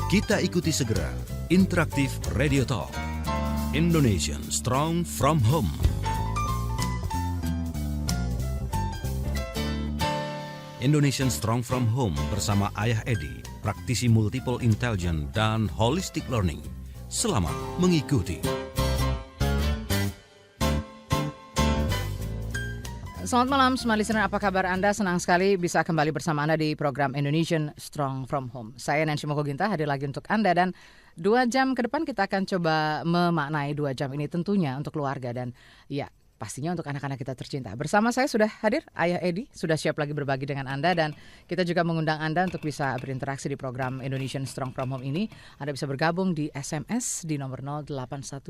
Kita ikuti segera Interaktif Radio Talk Indonesian Strong From Home. Indonesian Strong From Home bersama Ayah Edi, praktisi multiple intelligence dan holistic learning. Selamat mengikuti. Selamat malam, semua listener. Apa kabar Anda? Senang sekali bisa kembali bersama Anda di program Indonesian Strong From Home. Saya Nancy Mokoginta hadir lagi untuk Anda, dan 2 jam ke depan kita akan coba memaknai 2 jam ini tentunya untuk keluarga dan ya pastinya untuk anak-anak kita tercinta. Bersama saya sudah hadir Ayah Edi, sudah siap lagi berbagi dengan Anda, dan kita juga mengundang Anda untuk bisa berinteraksi di program Indonesian Strong From Home ini. Anda bisa bergabung di SMS di nomor 0812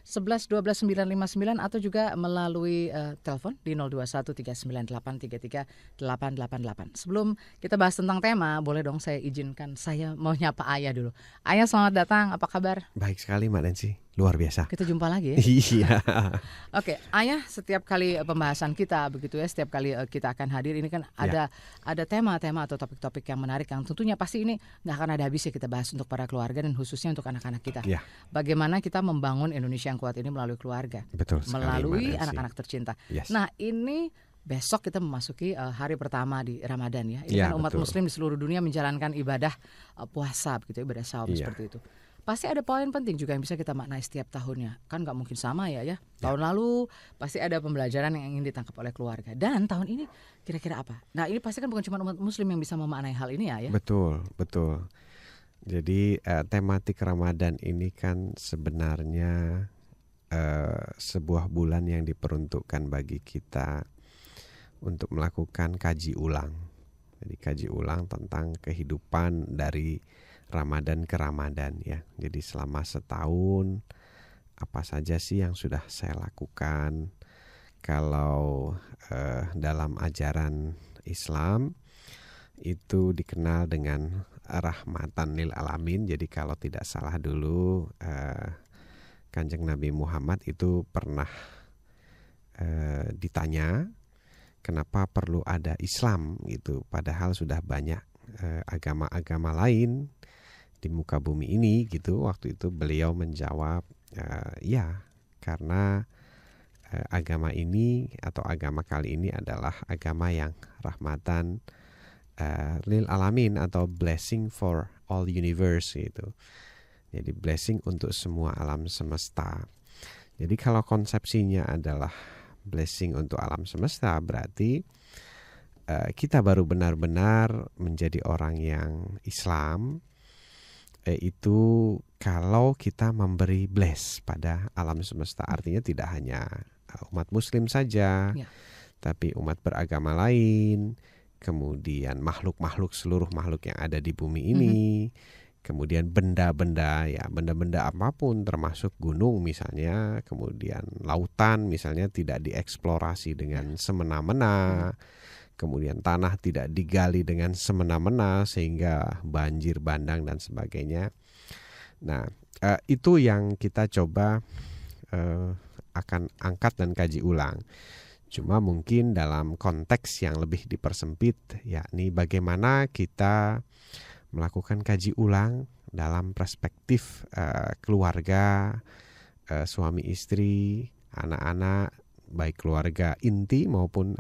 11 12 959 atau juga melalui telepon di 021 398 33 888. Sebelum kita bahas tentang tema, boleh dong saya izinkan saya mau nyapa Ayah dulu. Ayah, selamat datang, apa kabar? Baik sekali Mbak Nancy, luar biasa. Kita jumpa lagi ya. Iya. Oke, Ayah, setiap kali pembahasan kita begitu ya, setiap kali kita akan hadir ini kan ada tema-tema atau topik-topik yang menarik yang tentunya pasti ini nggak akan ada habisnya kita bahas untuk para keluarga dan khususnya untuk anak-anak kita. Ya. Bagaimana kita membangun Indonesia yang kuat ini melalui keluarga, Betul sekali, melalui Mbak Nancy. anak-anak tercinta. Yes. Nah, ini besok kita memasuki hari pertama di Ramadan ya. Ini Ya, kan umat betul. Muslim di seluruh dunia menjalankan ibadah puasa begitu, ibadah saum Iya. seperti itu. Pasti ada poin penting juga yang bisa kita maknai setiap tahunnya. Kan nggak mungkin sama ya. Tahun lalu pasti ada pembelajaran yang ingin ditangkap oleh keluarga. Dan tahun ini kira-kira apa? Nah, ini pasti kan bukan cuma umat Muslim yang bisa memaknai hal ini ya. Betul. Jadi tematik Ramadan ini kan sebenarnya sebuah bulan yang diperuntukkan bagi kita untuk melakukan kaji ulang. Jadi kaji ulang tentang kehidupan dari Ramadan ke Ramadan ya. Jadi selama setahun apa saja sih yang sudah saya lakukan. Kalau dalam ajaran Islam itu dikenal dengan rahmatan lil alamin. Jadi kalau tidak salah dulu Kanjeng Nabi Muhammad itu pernah ditanya kenapa perlu ada Islam gitu, padahal sudah banyak agama-agama lain di muka bumi ini gitu. Waktu itu beliau menjawab ya karena agama ini atau agama kali ini adalah agama yang rahmatan lil alamin atau blessing for all universe gitu. Jadi blessing untuk semua alam semesta. Jadi kalau konsepsinya adalah blessing untuk alam semesta, berarti kita baru benar-benar menjadi orang yang Islam itu kalau kita memberi bless pada alam semesta. Artinya tidak hanya umat Muslim saja, tapi umat beragama lain, kemudian makhluk-makhluk, seluruh makhluk yang ada di bumi ini, kemudian benda-benda apapun termasuk gunung misalnya, kemudian lautan misalnya tidak dieksplorasi dengan semena-mena. Kemudian tanah tidak digali dengan semena-mena sehingga banjir bandang dan sebagainya. Nah, itu yang kita coba akan angkat dan kaji ulang. Cuma mungkin dalam konteks yang lebih dipersempit, yakni bagaimana kita melakukan kaji ulang dalam perspektif keluarga, suami istri, anak-anak, baik keluarga inti maupun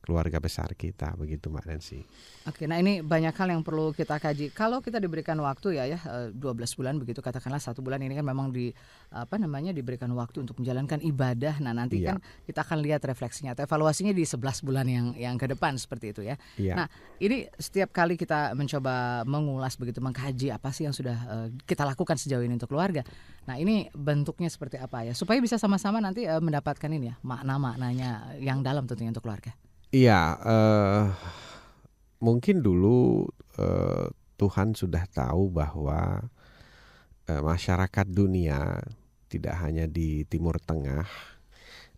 keluarga besar kita, begitu Mbak Nancy. Oke, nah ini banyak hal yang perlu kita kaji. Kalau kita diberikan waktu ya 12 bulan begitu, katakanlah 1 bulan ini kan memang diberikan waktu untuk menjalankan ibadah. Nah, nanti kan kita akan lihat refleksinya atau evaluasinya di 11 bulan yang ke depan seperti itu ya. Nah, ini setiap kali kita mencoba mengulas begitu, mengkaji apa sih yang sudah kita lakukan sejauh ini untuk keluarga. Nah, ini bentuknya seperti apa ya, supaya bisa sama-sama nanti mendapatkan ini ya, makna-maknanya yang dalam tentunya untuk keluarga. Iya, mungkin dulu Tuhan sudah tahu bahwa masyarakat dunia tidak hanya di Timur Tengah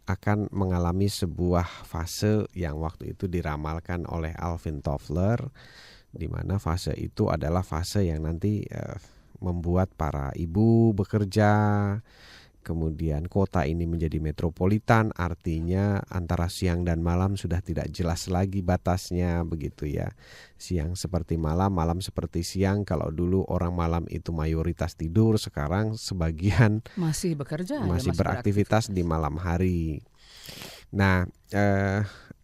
akan mengalami sebuah fase yang waktu itu diramalkan oleh Alvin Toffler, di mana fase itu adalah fase yang nanti membuat para ibu bekerja, Kemudian kota ini menjadi metropolitan, artinya antara siang dan malam sudah tidak jelas lagi batasnya begitu ya. Siang seperti malam, malam seperti siang. Kalau dulu orang malam itu mayoritas tidur, sekarang sebagian Masih bekerja, ya, masih beraktivitas di malam hari. Nah,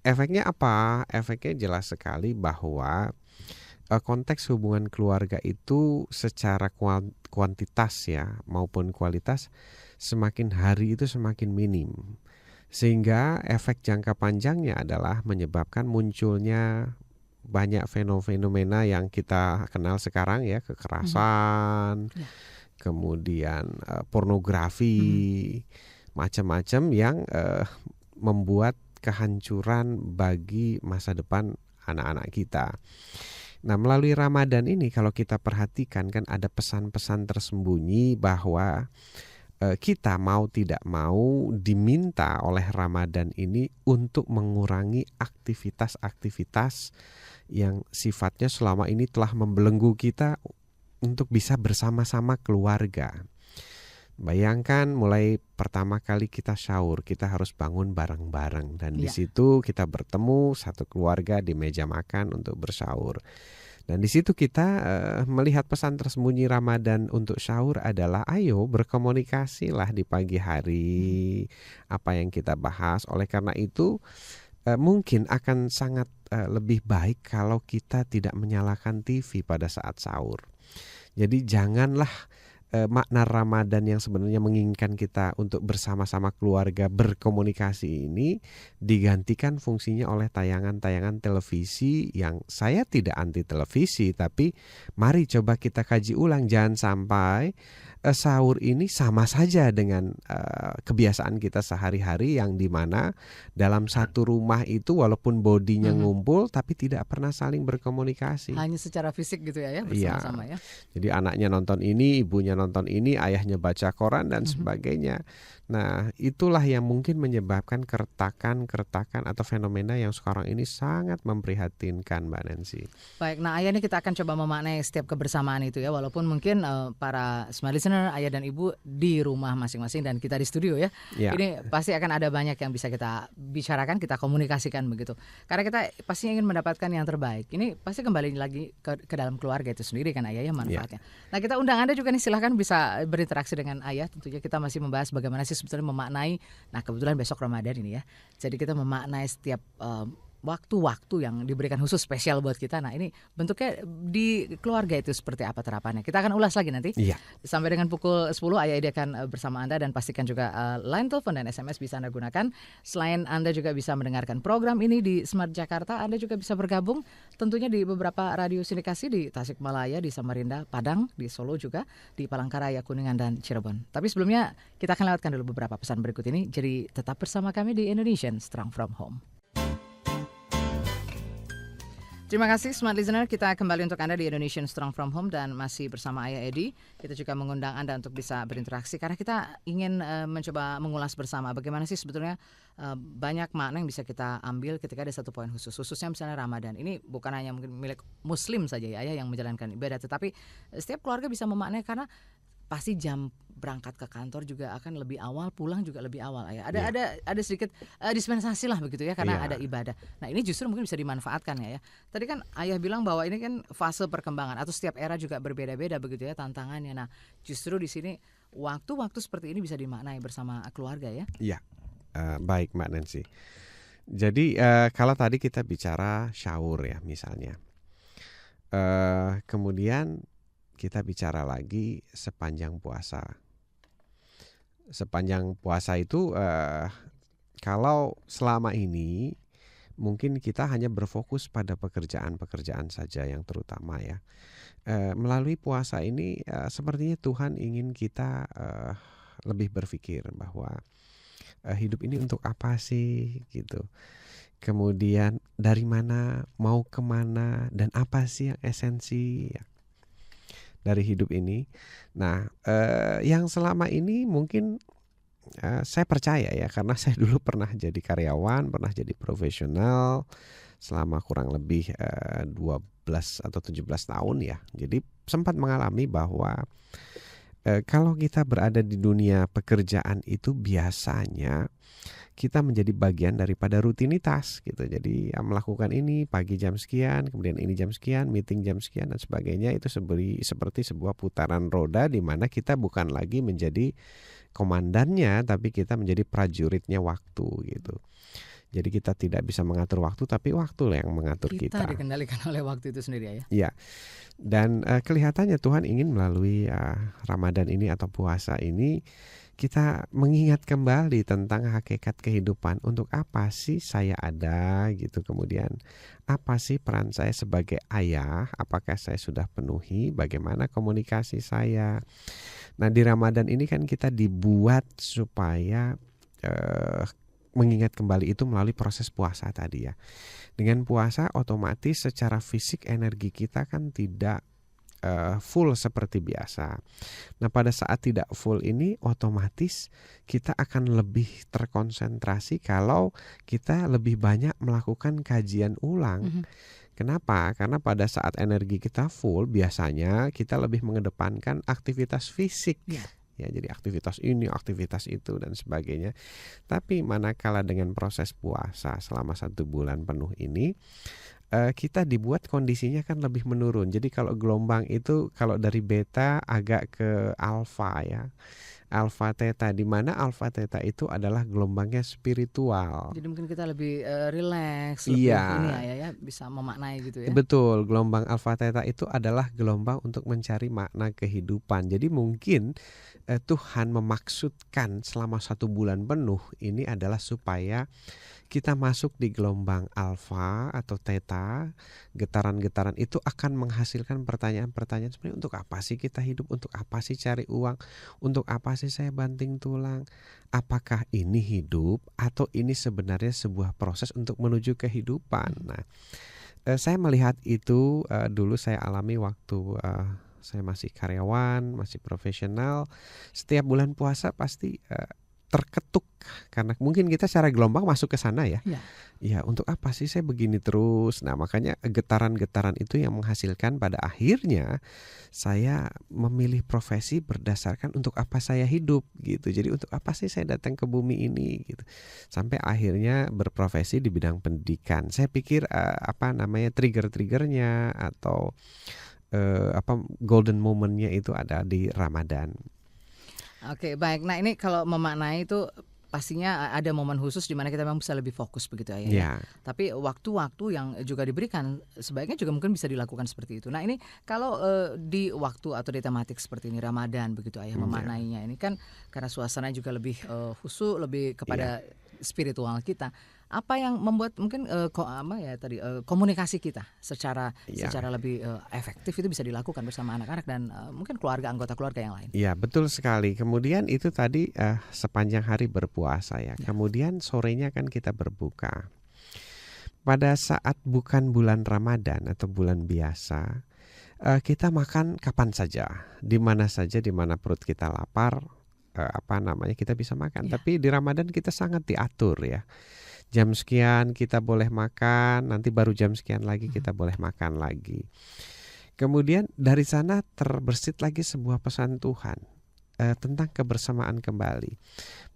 efeknya apa? Efeknya jelas sekali bahwa konteks hubungan keluarga itu secara kuantitas ya maupun kualitas semakin hari itu semakin minim. Sehingga efek jangka panjangnya adalah menyebabkan munculnya banyak fenomena yang kita kenal sekarang ya, kekerasan, kemudian pornografi, macam-macam yang membuat kehancuran bagi masa depan anak-anak kita. Nah, melalui Ramadan ini kalau kita perhatikan kan ada pesan-pesan tersembunyi bahwa kita mau tidak mau diminta oleh Ramadan ini untuk mengurangi aktivitas-aktivitas yang sifatnya selama ini telah membelenggu kita untuk bisa bersama-sama keluarga. Bayangkan mulai pertama kali kita sahur, kita harus bangun bareng-bareng dan di situ kita bertemu satu keluarga di meja makan untuk bersahur. Dan di situ kita melihat pesan tersembunyi Ramadan untuk sahur adalah ayo berkomunikasilah di pagi hari apa yang kita bahas. Oleh karena itu mungkin akan sangat lebih baik kalau kita tidak menyalakan TV pada saat sahur. Jadi janganlah makna Ramadan yang sebenarnya menginginkan kita untuk bersama-sama keluarga berkomunikasi ini digantikan fungsinya oleh tayangan-tayangan televisi yang saya tidak anti televisi, tapi mari coba kita kaji ulang, jangan sampai sahur ini sama saja dengan kebiasaan kita sehari-hari yang dimana dalam satu rumah itu walaupun bodinya ngumpul tapi tidak pernah saling berkomunikasi. Hanya secara fisik gitu ya bersama-sama ya. Jadi anaknya nonton ini, ibunya nonton ini, ayahnya baca koran dan sebagainya. Nah, itulah yang mungkin menyebabkan keretakan atau fenomena yang sekarang ini sangat memprihatinkan, Mbak Nancy. Baik, nah ayah ini kita akan coba memaknai setiap kebersamaan itu ya, walaupun mungkin para smart listener, ayah dan ibu di rumah masing-masing dan kita di studio ya. Ini pasti akan ada banyak yang bisa kita bicarakan, kita komunikasikan begitu. Karena kita pasti ingin mendapatkan yang terbaik. Ini pasti kembali lagi ke dalam keluarga itu sendiri kan ayah ya manfaatnya. Nah, kita undang Anda juga nih, silahkan bisa berinteraksi dengan ayah. Tentunya kita masih membahas bagaimana sih sebetulnya memaknai. Nah, kebetulan besok Ramadan ini ya. Jadi kita memaknai setiap waktu-waktu yang diberikan khusus spesial buat kita. Nah, ini bentuknya di keluarga itu seperti apa terapannya. Kita akan ulas lagi nanti. Sampai dengan pukul 10 Ayah Edi akan bersama Anda dan pastikan juga line telepon dan SMS bisa Anda gunakan. Selain Anda juga bisa mendengarkan program ini di Smart Jakarta, Anda juga bisa bergabung tentunya di beberapa radio sindikasi di Tasikmalaya, di Samarinda, Padang, di Solo juga, di Palangkaraya, Kuningan dan Cirebon. Tapi sebelumnya kita akan lewatkan dulu beberapa pesan berikut ini. Jadi tetap bersama kami di Indonesian Strong From Home. Terima kasih Smart Listener, kita kembali untuk Anda di Indonesian Strong From Home dan masih bersama Ayah Edi. Kita juga mengundang Anda untuk bisa berinteraksi karena kita ingin mencoba mengulas bersama bagaimana sih sebetulnya banyak makna yang bisa kita ambil ketika ada satu poin khusus, khususnya misalnya Ramadan. Ini bukan hanya mungkin milik Muslim saja ya Ayah yang menjalankan ibadah, tetapi setiap keluarga bisa memaknai karena pasti jam berangkat ke kantor juga akan lebih awal, pulang juga lebih awal ya. Ada sedikit dispensasi lah begitu ya karena ada ibadah. Nah, ini justru mungkin bisa dimanfaatkan ya. Tadi kan Ayah bilang bahwa ini kan fase perkembangan atau setiap era juga berbeda-beda begitu ya tantangannya. Nah, justru di sini waktu-waktu seperti ini bisa dimaknai bersama keluarga ya. Iya. Baik Mbak Nancy. Jadi kalau tadi kita bicara sahur ya misalnya. Kemudian kita bicara lagi sepanjang puasa. Sepanjang puasa itu kalau selama ini mungkin kita hanya berfokus pada pekerjaan-pekerjaan saja yang terutama ya. Melalui puasa ini sepertinya Tuhan ingin kita lebih berpikir bahwa hidup ini untuk apa sih gitu. Kemudian dari mana, mau kemana, dan apa sih yang esensi ya dari hidup ini. Nah, yang selama ini mungkin saya percaya ya, karena saya dulu pernah jadi karyawan, pernah jadi profesional selama kurang lebih 12 atau 17 tahun ya. Jadi sempat mengalami bahwa Kalau kita berada di dunia pekerjaan itu biasanya kita menjadi bagian daripada rutinitas gitu. Jadi melakukan ini pagi jam sekian, kemudian ini jam sekian, meeting jam sekian dan sebagainya. Itu seperti sebuah putaran roda di mana kita bukan lagi menjadi komandannya, tapi kita menjadi prajuritnya waktu gitu. Jadi kita tidak bisa mengatur waktu, tapi waktu yang mengatur kita. Kita dikendalikan oleh waktu itu sendiri ya. Ya, dan kelihatannya Tuhan ingin melalui Ramadan ini atau puasa ini kita mengingat kembali tentang hakikat kehidupan. Untuk apa sih saya ada gitu. Kemudian apa sih peran saya sebagai ayah, apakah saya sudah penuhi, bagaimana komunikasi saya. Nah di Ramadan ini kan kita dibuat supaya mengingat kembali itu melalui proses puasa tadi ya. Dengan puasa otomatis secara fisik energi kita kan tidak full seperti biasa. Nah pada saat tidak full ini otomatis kita akan lebih terkonsentrasi kalau kita lebih banyak melakukan kajian ulang. Kenapa? Karena pada saat energi kita full biasanya kita lebih mengedepankan aktivitas fisik. Ya, jadi aktivitas ini, aktivitas itu dan sebagainya. Tapi manakala dengan proses puasa selama 1 bulan penuh ini, kita dibuat kondisinya kan lebih menurun. Jadi kalau gelombang itu kalau dari beta agak ke alfa ya. Alfa theta, di mana alfa theta itu adalah gelombangnya spiritual. Jadi mungkin kita lebih relax, lebih ini ya bisa memaknai gitu ya. Betul, gelombang alfa theta itu adalah gelombang untuk mencari makna kehidupan. Jadi mungkin Tuhan memaksudkan selama 1 bulan penuh ini adalah supaya kita masuk di gelombang alfa atau theta. Getaran-getaran itu akan menghasilkan pertanyaan-pertanyaan sebenarnya untuk apa sih kita hidup, untuk apa sih cari uang, untuk apa sih saya banting tulang, apakah ini hidup atau ini sebenarnya sebuah proses untuk menuju kehidupan. Nah, saya melihat itu dulu saya alami waktu saya masih karyawan, masih profesional. Setiap bulan puasa pasti terketuk karena mungkin kita secara gelombang masuk ke sana ya. Ya, untuk apa sih saya begini terus? Nah, makanya getaran-getaran itu yang menghasilkan pada akhirnya saya memilih profesi berdasarkan untuk apa saya hidup gitu. Jadi untuk apa sih saya datang ke bumi ini gitu. Sampai akhirnya berprofesi di bidang pendidikan. Saya pikir trigger-triggernya atau golden momentnya itu ada di Ramadan. Oke, baik. Nah ini kalau memaknai itu pastinya ada momen khusus di mana kita memang bisa lebih fokus begitu ya. Ya. Tapi waktu-waktu yang juga diberikan sebaiknya juga mungkin bisa dilakukan seperti itu. Nah ini kalau di waktu atau di tematik seperti ini Ramadan begitu ayah memaknainya ini kan karena suasana juga lebih khusyuk, lebih kepada spiritual kita. Apa yang membuat mungkin komunikasi kita secara lebih efektif itu bisa dilakukan bersama anak-anak dan mungkin anggota keluarga yang lain. Iya, betul sekali. Kemudian itu tadi sepanjang hari berpuasa ya. Kemudian sorenya kan kita berbuka. Pada saat bukan bulan Ramadan atau bulan biasa, kita makan kapan saja, di mana saja, di mana perut kita lapar, kita bisa makan. Tapi di Ramadan kita sangat diatur ya. Jam sekian kita boleh makan, nanti baru jam sekian lagi kita boleh makan lagi. Kemudian dari sana terbersit lagi sebuah pesan Tuhan tentang kebersamaan kembali.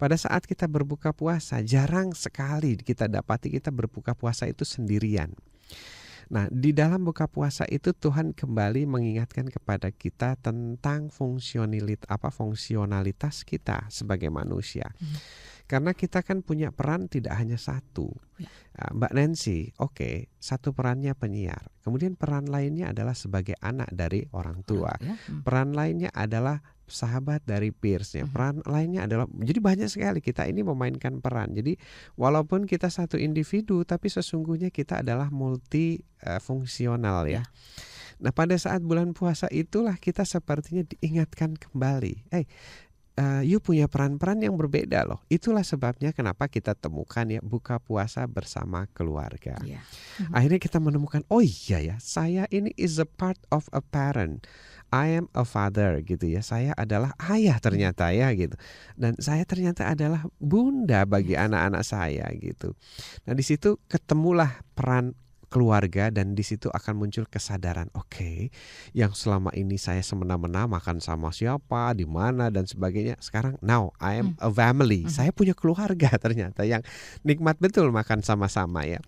Pada saat kita berbuka puasa, jarang sekali kita dapati kita berbuka puasa itu sendirian. Nah, di dalam buka puasa itu Tuhan kembali mengingatkan kepada kita tentang fungsionalitas kita sebagai manusia. Karena kita kan punya peran tidak hanya satu. Mbak Nancy, satu perannya penyiar. Kemudian peran lainnya adalah sebagai anak dari orang tua. Peran lainnya adalah sahabat dari peersnya. Peran lainnya adalah, jadi banyak sekali kita ini memainkan peran. Jadi walaupun kita satu individu, tapi sesungguhnya kita adalah multifungsional ya. Nah pada saat bulan puasa itulah kita sepertinya diingatkan kembali. You punya peran-peran yang berbeda loh. Itulah sebabnya kenapa kita temukan ya buka puasa bersama keluarga. Akhirnya kita menemukan, saya ini is a part of a parent. I am a father gitu ya. Saya adalah ayah ternyata ya gitu. Dan saya ternyata adalah bunda bagi anak-anak saya gitu. Nah di situ ketemulah peran keluarga, dan di situ akan muncul kesadaran, oke, yang selama ini saya semena-mena makan sama siapa, di mana dan sebagainya, sekarang now I am a family. Saya punya keluarga ternyata yang nikmat betul makan sama-sama ya.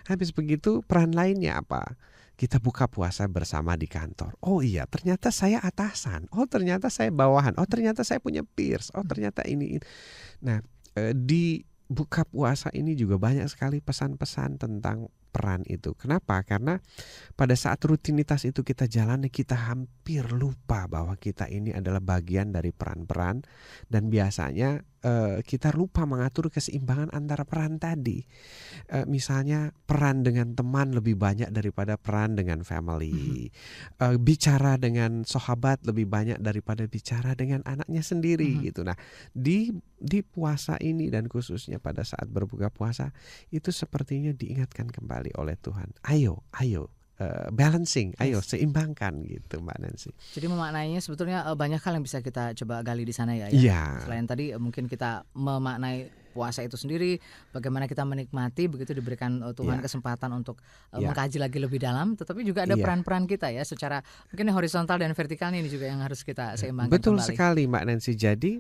Habis begitu peran lainnya apa? Kita buka puasa bersama di kantor. Oh iya, ternyata saya atasan. Oh ternyata saya bawahan. Oh ternyata saya punya peers. Oh ternyata ini. Nah, di buka puasa ini juga banyak sekali pesan-pesan tentang peran itu. Kenapa? Karena pada saat rutinitas itu kita jalani, kita hampir lupa bahwa kita ini adalah bagian dari peran-peran, dan biasanya kita lupa mengatur keseimbangan antara peran tadi. Misalnya peran dengan teman lebih banyak daripada peran dengan family. Bicara dengan sahabat lebih banyak daripada bicara dengan anaknya sendiri gitu. Nah, di puasa ini dan khususnya pada saat berbuka puasa itu sepertinya diingatkan kembali oleh Tuhan. Ayo balancing, ayo seimbangkan gitu Mbak Nancy. Jadi memaknainya sebetulnya banyak hal yang bisa kita coba gali di sana ya. Iya. Selain tadi mungkin kita memaknai puasa itu sendiri, bagaimana kita menikmati begitu diberikan Tuhan kesempatan untuk mengkaji lagi lebih dalam, tetapi juga ada peran-peran kita ya secara mungkin horizontal dan vertikal ini juga yang harus kita seimbangkan. Betul kembali. sekali Mbak Nancy. Jadi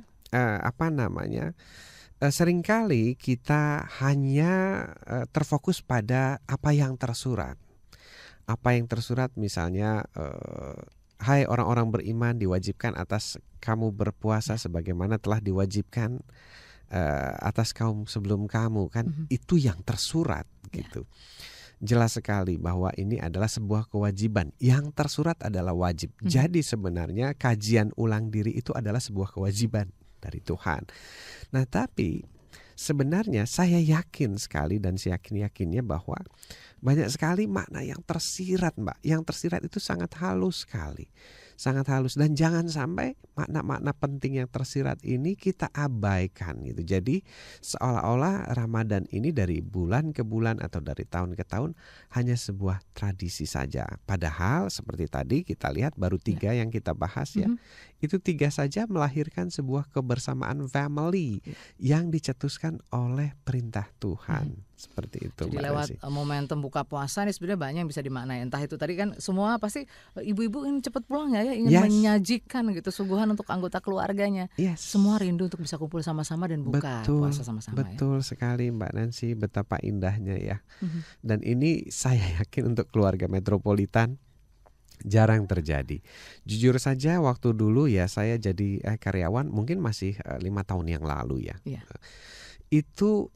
seringkali kita hanya terfokus pada apa yang tersurat. Apa yang tersurat misalnya, hai orang-orang beriman, diwajibkan atas kamu berpuasa sebagaimana telah diwajibkan atas kaum sebelum kamu, kan itu yang tersurat gitu. Jelas sekali bahwa ini adalah sebuah kewajiban. Yang tersurat adalah wajib. Jadi sebenarnya kajian ulang diri itu adalah sebuah kewajiban dari Tuhan. Nah tapi sebenarnya saya yakin sekali dan seyakin-yakinnya bahwa banyak sekali makna yang tersirat Mbak. Yang tersirat itu sangat halus sekali. Sangat halus, dan jangan sampai makna-makna penting yang tersirat ini kita abaikan gitu. Jadi seolah-olah Ramadan ini dari bulan ke bulan atau dari tahun ke tahun hanya sebuah tradisi saja. Padahal seperti tadi kita lihat baru 3 yang kita bahas ya. Itu 3 saja melahirkan sebuah kebersamaan family yang dicetuskan oleh perintah Tuhan. Seperti itu. Jadi lewat momentum buka puasa nih sebenarnya banyak yang bisa dimaknai. Entah itu tadi kan semua pasti ibu-ibu ingin cepat pulang ya, ingin menyajikan gitu suguhan untuk anggota keluarganya. Semua rindu untuk bisa kumpul sama-sama dan buka puasa sama-sama. Betul sekali Mbak Nancy, betapa indahnya ya. Dan ini saya yakin untuk keluarga metropolitan jarang terjadi. Jujur saja waktu dulu ya saya jadi karyawan, mungkin masih 5 tahun yang lalu ya. Itu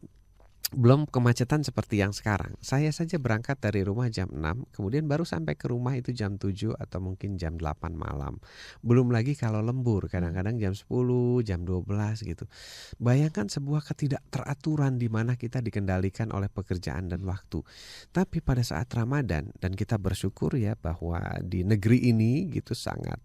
belum kemacetan seperti yang sekarang. Saya saja berangkat dari rumah jam 6, kemudian baru sampai ke rumah itu jam 7 atau mungkin jam 8 malam. Belum lagi kalau lembur, kadang-kadang jam 10, jam 12 gitu. Bayangkan sebuah ketidakteraturan di mana kita dikendalikan oleh pekerjaan dan waktu. Tapi pada saat Ramadan, dan kita bersyukur ya bahwa di negeri ini gitu sangat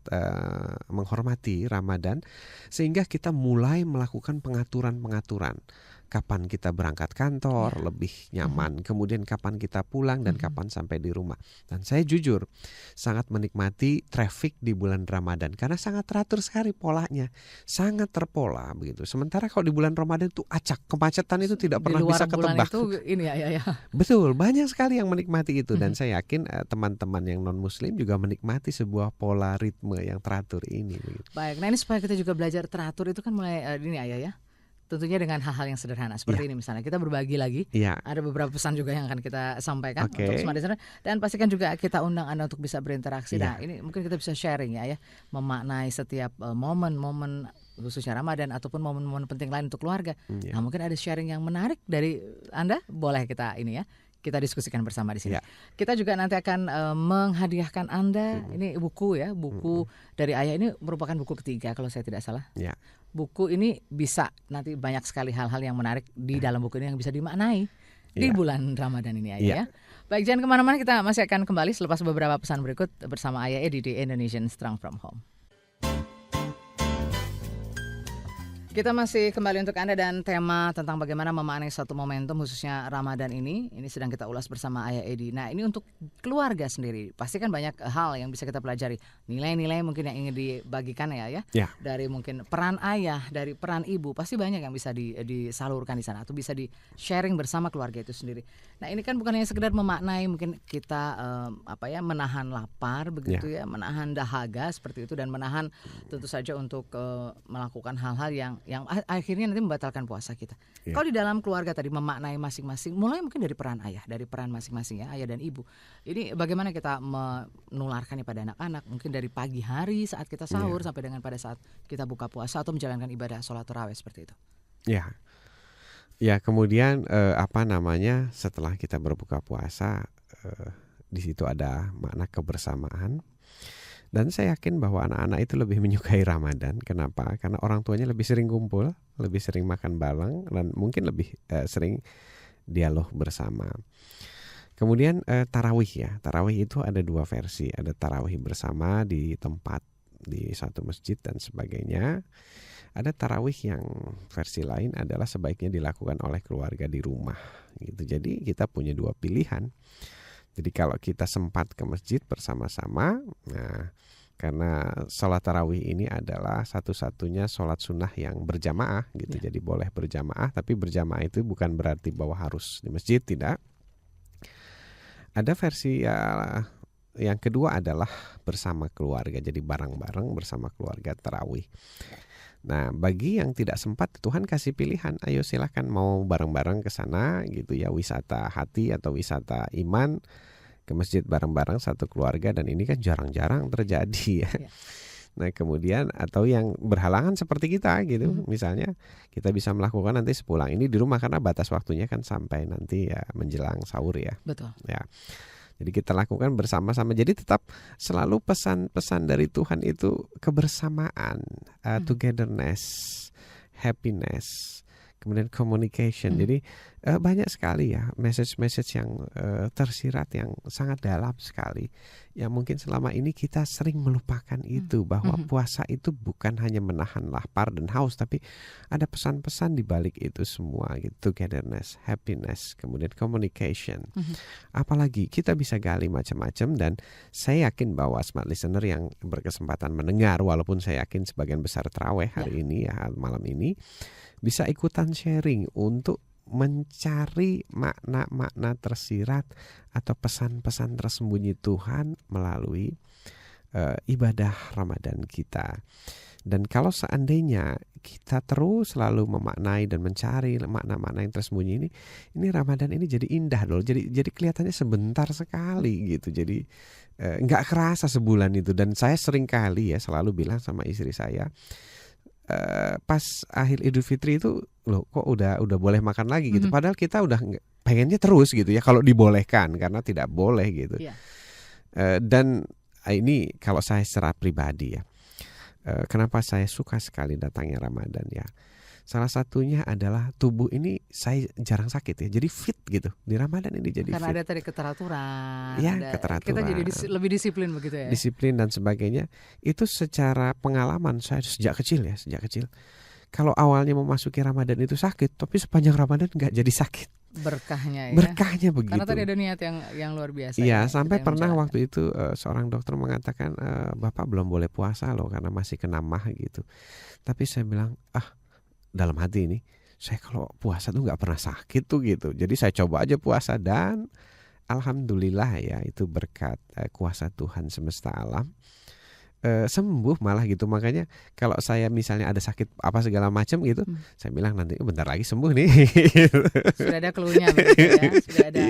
menghormati Ramadan, sehingga kita mulai melakukan pengaturan-pengaturan. Kapan kita berangkat kantor lebih nyaman, kemudian kapan kita pulang dan kapan sampai di rumah. Dan saya jujur sangat menikmati traffic di bulan Ramadan karena sangat teratur sekali polanya, sangat terpola begitu. Sementara kalau di bulan Ramadan itu acak, kemacetan itu tidak pernah bisa ketebak. Itu ini ya. Betul, banyak sekali yang menikmati itu, dan saya yakin teman-teman yang non Muslim juga menikmati sebuah pola ritme yang teratur ini. Begitu. Baik, nah ini supaya kita juga belajar teratur itu kan mulai ini ya. Tentunya dengan hal-hal yang sederhana seperti ini misalnya kita berbagi lagi. Ada beberapa pesan juga yang akan kita sampaikan untuk semua listener, dan pastikan juga kita undang Anda untuk bisa berinteraksi. Nah ini mungkin kita bisa sharing ya memaknai setiap momen-momen khususnya Ramadan ataupun momen-momen penting lain untuk keluarga. Nah mungkin ada sharing yang menarik dari Anda, boleh kita ini ya kita diskusikan bersama di sini. Kita juga nanti akan menghadiahkan Anda ini buku ya, buku dari Ayah. Ini merupakan buku ketiga kalau saya tidak salah. Buku ini bisa nanti banyak sekali hal-hal yang menarik di dalam buku ini yang bisa dimaknai di bulan Ramadan ini Ayah ya. Baik, jangan kemana-mana, kita masih akan kembali selepas beberapa pesan berikut bersama Ayah Edi di Indonesian Strong from Home. Kita masih kembali untuk Anda dan tema tentang bagaimana memaknai satu momentum khususnya Ramadan ini. Ini sedang kita ulas bersama Ayah Edi. Nah, ini untuk keluarga sendiri. Pasti kan banyak hal yang bisa kita pelajari. Nilai-nilai mungkin yang ingin dibagikan ya. Ya. Dari mungkin peran ayah, dari peran ibu. Pasti banyak yang bisa disalurkan di sana atau bisa di-sharing bersama keluarga itu sendiri. Nah, ini kan bukan hanya sekedar memaknai mungkin kita menahan lapar begitu ya, menahan dahaga seperti itu dan menahan tentu saja untuk melakukan hal-hal yang akhirnya nanti membatalkan puasa kita. Kalau di dalam keluarga tadi memaknai masing-masing, mulai mungkin dari peran ayah, dari peran masing-masing ya, ayah dan ibu. Ini bagaimana kita menularkannya pada anak-anak, mungkin dari pagi hari saat kita sahur sampai dengan pada saat kita buka puasa atau menjalankan ibadah sholat tarawih seperti itu. Ya, kemudian setelah kita berbuka puasa, di situ ada makna kebersamaan. Dan saya yakin bahwa anak-anak itu lebih menyukai Ramadan. Kenapa? Karena orang tuanya lebih sering kumpul, lebih sering makan bareng, dan mungkin lebih sering dialog bersama. Kemudian tarawih ya. Tarawih itu ada dua versi. Ada tarawih bersama di tempat, di satu masjid dan sebagainya. Ada tarawih yang versi lain adalah sebaiknya dilakukan oleh keluarga di rumah. Gitu. Jadi kita punya dua pilihan. Jadi kalau kita sempat ke masjid bersama-sama, nah karena sholat tarawih ini adalah satu-satunya sholat sunnah yang berjamaah gitu. Jadi boleh berjamaah, tapi berjamaah itu bukan berarti bahwa harus di masjid, tidak. Ada versi yang kedua adalah bersama keluarga, jadi bareng-bareng bersama keluarga tarawih. Nah, bagi yang tidak sempat, Tuhan kasih pilihan, ayo silahkan mau bareng-bareng ke sana gitu ya, wisata hati atau wisata iman, ke masjid bareng-bareng satu keluarga, dan ini kan jarang-jarang terjadi ya. Nah, kemudian atau yang berhalangan seperti kita gitu, misalnya kita bisa melakukan nanti sepulang ini di rumah karena batas waktunya kan sampai nanti ya menjelang sahur ya. Betul. Ya. Jadi kita lakukan bersama-sama. Jadi tetap selalu pesan-pesan dari Tuhan itu kebersamaan, togetherness, happiness, kemudian communication. Jadi banyak sekali ya message-message yang tersirat yang sangat dalam sekali. Ya mungkin selama ini kita sering melupakan itu, bahwa puasa itu bukan hanya menahan lapar dan haus, tapi ada pesan-pesan di balik itu semua gitu. Togetherness, happiness, kemudian communication. Apalagi kita bisa gali macam-macam, dan saya yakin bahwa smart listener yang berkesempatan mendengar, walaupun saya yakin sebagian besar tarawih hari ini ya, malam ini, bisa ikutan sharing untuk mencari makna-makna tersirat atau pesan-pesan tersembunyi Tuhan melalui ibadah Ramadan kita. Dan kalau seandainya kita terus selalu memaknai dan mencari makna-makna yang tersembunyi ini Ramadan ini jadi indah loh. Jadi kelihatannya sebentar sekali gitu. Jadi nggak kerasa sebulan itu. Dan saya sering kali ya selalu bilang sama istri saya, pas akhir Idul Fitri itu loh kok udah boleh makan lagi gitu. Padahal kita udah pengennya terus gitu ya kalau dibolehkan, karena tidak boleh gitu. Dan ini kalau saya secara pribadi ya, kenapa saya suka sekali datangnya Ramadan ya, salah satunya adalah tubuh ini saya jarang sakit ya, jadi fit gitu di Ramadan ini jadi karena fit. ada tadi keteraturan, Ya, keteraturan. Kita jadi lebih disiplin begitu ya. Disiplin dan sebagainya. Itu secara pengalaman saya sejak kecil. Kalau awalnya memasuki Ramadan itu sakit, tapi sepanjang Ramadan nggak jadi sakit. Berkahnya ya. Berkahnya begitu. Karena tadi ada niat yang luar biasa. Iya, sampai pernah waktu itu seorang dokter mengatakan, Bapak belum boleh puasa loh karena masih kena mah gitu. Tapi saya bilang, dalam hati ini, saya kalau puasa tuh nggak pernah sakit tuh gitu. Jadi saya coba aja puasa, dan alhamdulillah ya itu berkat kuasa Tuhan semesta alam. Sembuh malah gitu. Makanya kalau saya misalnya ada sakit apa segala macam gitu, saya bilang nanti bentar lagi sembuh nih. Sudah ada clue-nya begitu ya, sudah ada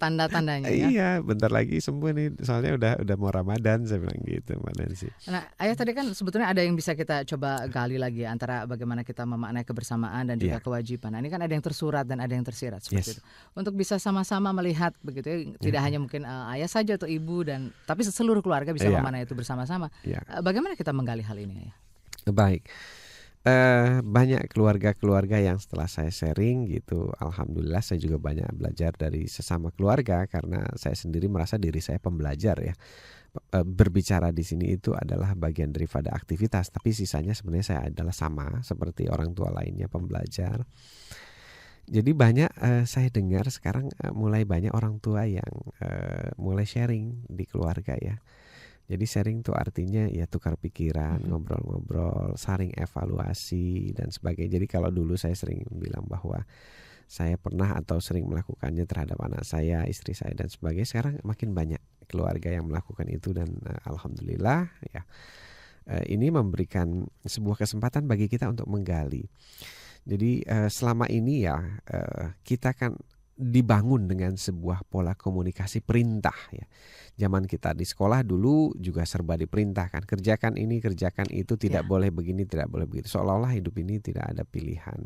tanda-tandanya ya. Iya, bentar lagi sembuh nih. Soalnya udah mau Ramadan, saya bilang gitu, Mbak Nancy. Nah, Ayah tadi kan sebetulnya ada yang bisa kita coba gali lagi antara bagaimana kita memaknai kebersamaan dan juga kewajiban. Nah, ini kan ada yang tersurat dan ada yang tersirat seperti itu. Untuk bisa sama-sama melihat begitu ya, tidak hanya mungkin ayah saja atau ibu tapi seluruh keluarga bisa memaknai itu bersama-sama. Bagaimana kita menggali hal ini ya? Baik, Banyak keluarga-keluarga yang setelah saya sharing gitu, alhamdulillah saya juga banyak belajar dari sesama keluarga karena saya sendiri merasa diri saya pembelajar ya. Berbicara di sini itu adalah bagian daripada aktivitas, tapi sisanya sebenarnya saya adalah sama seperti orang tua lainnya, pembelajar. Jadi banyak saya dengar sekarang mulai banyak orang tua yang mulai sharing di keluarga ya. Jadi sharing tuh artinya ya tukar pikiran, ngobrol-ngobrol, saling evaluasi dan sebagainya. Jadi kalau dulu saya sering bilang bahwa saya pernah atau sering melakukannya terhadap anak saya, istri saya dan sebagainya. Sekarang makin banyak keluarga yang melakukan itu dan alhamdulillah ya. Ini memberikan sebuah kesempatan bagi kita untuk menggali. Jadi selama ini ya kita kan dibangun dengan sebuah pola komunikasi perintah ya. Zaman kita di sekolah dulu juga serba diperintahkan, kerjakan ini, kerjakan itu, tidak boleh begini, tidak boleh begitu. Seolah-olah hidup ini tidak ada pilihan.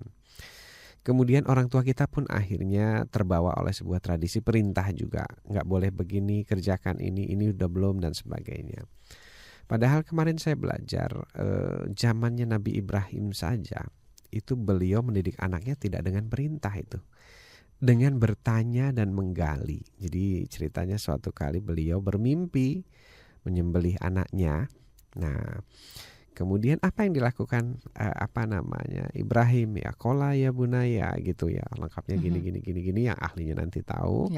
Kemudian orang tua kita pun akhirnya terbawa oleh sebuah tradisi perintah juga, nggak boleh begini, kerjakan ini udah belum dan sebagainya. Padahal kemarin saya belajar zamannya Nabi Ibrahim saja itu beliau mendidik anaknya tidak dengan perintah itu, dengan bertanya dan menggali. Jadi ceritanya suatu kali beliau bermimpi menyembelih anaknya. Nah, kemudian apa yang dilakukan Ibrahim ya, qala ya bunaya gitu ya, lengkapnya gini yang ahlinya nanti tahu.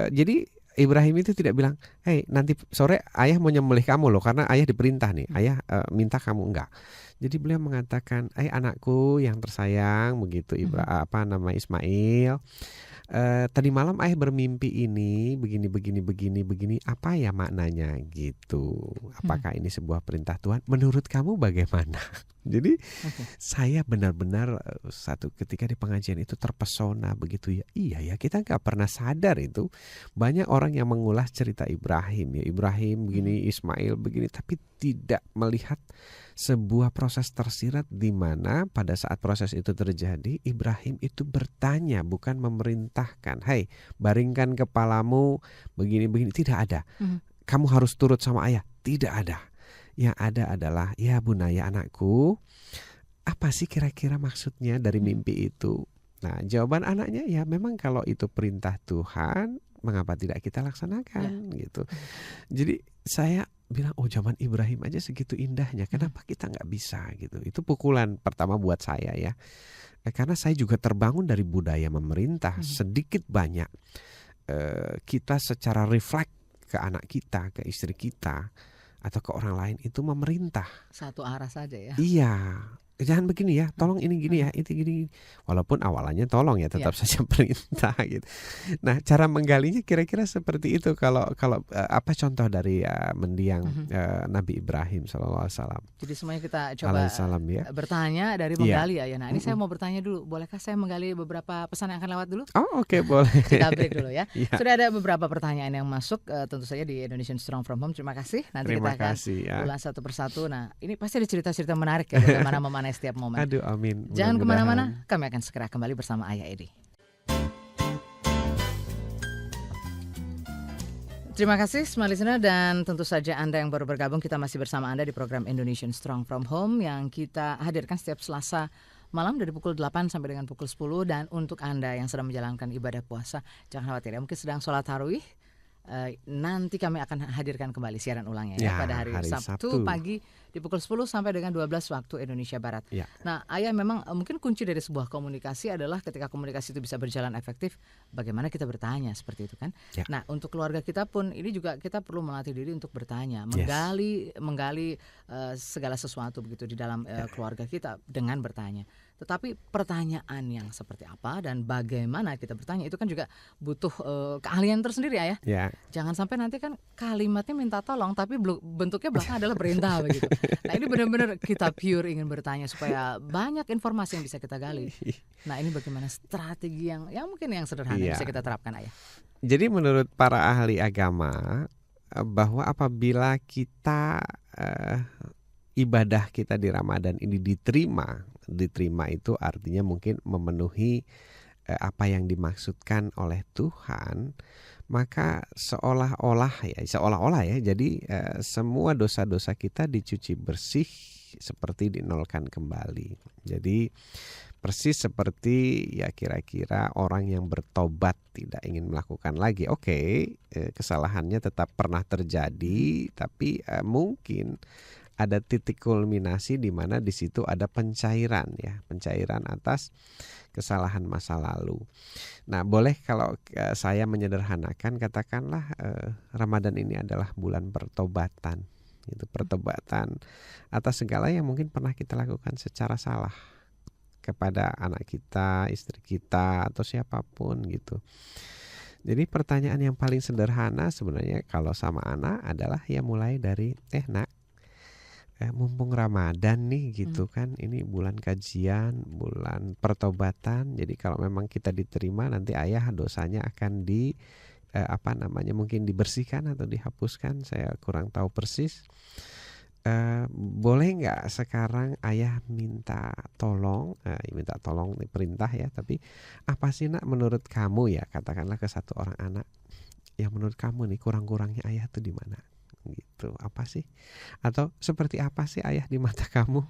Jadi Ibrahim itu tidak bilang, "Hei, nanti sore ayah mau nyembelih kamu loh karena ayah diperintah nih, ayah minta kamu." Enggak. Jadi beliau mengatakan, anakku yang tersayang begitu Ismail, tadi malam ayah bermimpi ini begini, apa ya maknanya gitu. Apakah ini sebuah perintah Tuhan? Menurut kamu bagaimana? Jadi saya benar-benar satu ketika di pengajian itu terpesona begitu ya. Iya ya, kita nggak pernah sadar itu banyak orang yang mengulas cerita Ibrahim ya, Ibrahim begini, Ismail begini, tapi tidak melihat sebuah proses tersirat di mana pada saat proses itu terjadi Ibrahim itu bertanya, bukan memerintahkan. Hei, baringkan kepalamu begini, tidak ada. Kamu harus turut sama ayah, tidak ada. Yang ada adalah, ya bunaya anakku, apa sih kira-kira maksudnya dari mimpi itu? Nah, jawaban anaknya ya memang kalau itu perintah Tuhan, mengapa tidak kita laksanakan gitu. Jadi saya bilang, zaman Ibrahim aja segitu indahnya, kenapa kita nggak bisa gitu. Itu pukulan pertama buat saya ya, karena saya juga terbangun dari budaya memerintah. Sedikit banyak kita secara refleks ke anak kita, ke istri kita, atau ke orang lain itu memerintah. Satu arah saja ya. Iya. Jangan begini ya, tolong ini gini ya, itu gini. Walaupun awalnya tolong ya, tetap saja perintah gitu. Nah, cara menggalinya kira-kira seperti itu. Kalau apa contoh dari mendiang Nabi Ibrahim SAW. Jadi semuanya kita coba bertanya dari menggali ya. Nah, ini saya mau bertanya dulu. Bolehkah saya menggali beberapa pesan yang akan lewat dulu? Oh, oke, boleh. Kita break dulu ya. Sudah ada beberapa pertanyaan yang masuk tentu saja di Indonesian Strong from Home. Terima kasih. Nanti kita akan ulas satu persatu. Nah, ini pasti ada cerita-cerita menarik ya bagaimana memanai setiap momen. Aduh, amin. Jangan kemana-mana, kami akan segera kembali bersama Ayah Edi. Terima kasih semua listener, dan tentu saja Anda yang baru bergabung, kita masih bersama Anda di program Indonesian Strong from Home yang kita hadirkan setiap Selasa malam dari pukul 8 sampai dengan pukul 10. Dan untuk Anda yang sedang menjalankan ibadah puasa, jangan khawatir ya, mungkin sedang sholat tarawih. Nanti kami akan hadirkan kembali siaran ulangnya ya pada hari Sabtu pagi di pukul 10 sampai dengan 12 waktu Indonesia Barat. Nah, Ayah, memang mungkin kunci dari sebuah komunikasi adalah ketika komunikasi itu bisa berjalan efektif, bagaimana kita bertanya, seperti itu kan. Nah, untuk keluarga kita pun ini juga kita perlu melatih diri untuk bertanya, menggali segala sesuatu begitu di dalam keluarga kita dengan bertanya. Tetapi pertanyaan yang seperti apa dan bagaimana kita bertanya itu kan juga butuh keahlian tersendiri ya. Jangan sampai nanti kan kalimatnya minta tolong tapi bentuknya belakang adalah perintah begitu. Nah, ini benar-benar kita pure ingin bertanya supaya banyak informasi yang bisa kita gali. Nah, ini bagaimana strategi yang mungkin yang sederhana bisa kita terapkan, Ayah. Jadi menurut para ahli agama bahwa apabila kita ibadah kita di Ramadan ini diterima itu artinya mungkin memenuhi apa yang dimaksudkan oleh Tuhan, maka seolah-olah ya jadi semua dosa-dosa kita dicuci bersih seperti dinolkan kembali. Jadi persis seperti ya kira-kira orang yang bertobat tidak ingin melakukan lagi. Oke, kesalahannya tetap pernah terjadi, tapi mungkin ada titik kulminasi di mana di situ ada pencairan ya, pencairan atas kesalahan masa lalu. Nah, boleh kalau saya menyederhanakan, katakanlah Ramadan ini adalah bulan pertobatan. Itu pertobatan atas segala yang mungkin pernah kita lakukan secara salah kepada anak kita, istri kita, atau siapapun gitu. Jadi pertanyaan yang paling sederhana sebenarnya kalau sama anak adalah ya mulai dari nak, mumpung Ramadan nih gitu kan, ini bulan kajian, bulan pertobatan. Jadi kalau memang kita diterima, nanti ayah dosanya akan mungkin dibersihkan atau dihapuskan, saya kurang tahu persis. Boleh nggak sekarang ayah minta tolong perintah ya, tapi apa sih nak menurut kamu ya, katakanlah ke satu orang anak, yang menurut kamu nih kurang-kurangnya ayah tuh di mana? Gitu, apa sih? Atau seperti apa sih ayah di mata kamu?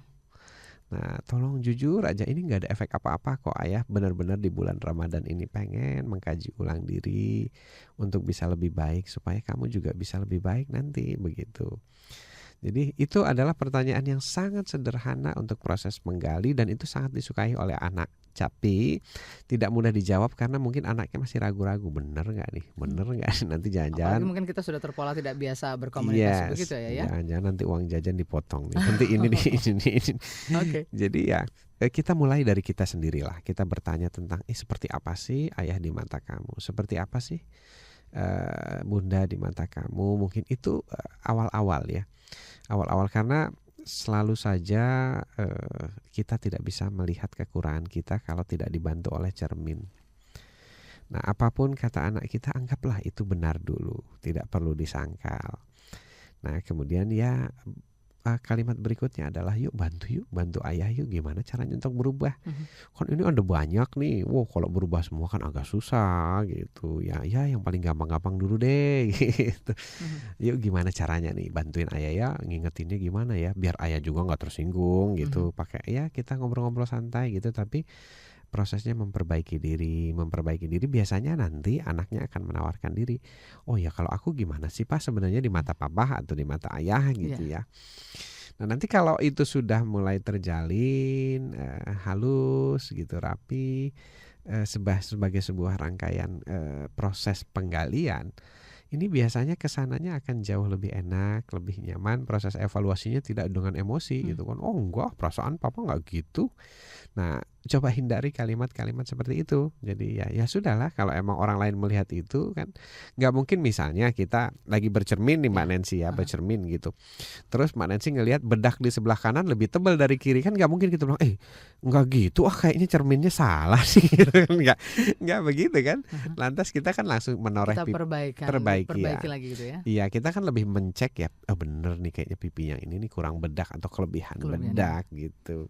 Nah, tolong jujur aja, ini nggak ada efek apa-apa kok. Ayah benar-benar di bulan Ramadan ini pengen mengkaji ulang diri untuk bisa lebih baik, supaya kamu juga bisa lebih baik nanti, begitu. Jadi itu adalah pertanyaan yang sangat sederhana untuk proses menggali, dan itu sangat disukai oleh anak. Tapi tidak mudah dijawab karena mungkin anaknya masih ragu-ragu, bener nggak nih, nanti jangan-jangan. Apalagi mungkin kita sudah terpola tidak biasa berkomunikasi begitu ya. Jangan-jangan nanti uang jajan dipotong nih. Nanti ini. Okay. Jadi ya kita mulai dari kita sendirilah. Kita bertanya tentang seperti apa sih ayah di mata kamu, seperti apa sih bunda di mata kamu. Mungkin itu awal-awal ya. Awal-awal, karena selalu saja kita tidak bisa melihat kekurangan kita kalau tidak dibantu oleh cermin. Nah, apapun kata anak kita, anggaplah itu benar dulu, tidak perlu disangkal. Nah, kemudian ya kalimat berikutnya adalah yuk bantu ayah yuk, gimana caranya untuk berubah. Kan ini ada banyak nih, kalau berubah semua kan agak susah gitu ya. Yang paling gampang-gampang dulu deh gitu. Yuk gimana caranya nih, bantuin ayah ya, ngingetinnya gimana ya biar ayah juga nggak tersinggung gitu. Pakai ya kita ngobrol-ngobrol santai gitu, tapi prosesnya memperbaiki diri biasanya nanti anaknya akan menawarkan diri. Oh ya, kalau aku gimana sih Pak sebenarnya di mata papa atau di mata ayah gitu ya. Nah, nanti kalau itu sudah mulai terjalin halus gitu, rapi, sebagai sebuah rangkaian proses penggalian, ini biasanya kesananya akan jauh lebih enak, lebih nyaman. Proses evaluasinya tidak dengan emosi gitu kan. Oh enggak, perasaan papa enggak gitu. Nah, coba hindari kalimat-kalimat seperti itu. Jadi ya sudahlah, kalau emang orang lain melihat itu kan, nggak mungkin misalnya kita lagi bercermin nih Mbak Nancy ya, bercermin gitu. Terus Mbak Nancy ngelihat bedak di sebelah kanan lebih tebal dari kiri, kan nggak mungkin kita bilang nggak gitu, kayaknya cerminnya salah sih. nggak begitu kan. Lantas kita kan langsung menoreh perbaiki ya. Lagi gitu ya. Iya, kita kan lebih mencek ya, bener nih kayaknya pipi yang ini nih kurang bedak atau kelebihan bedak gitu.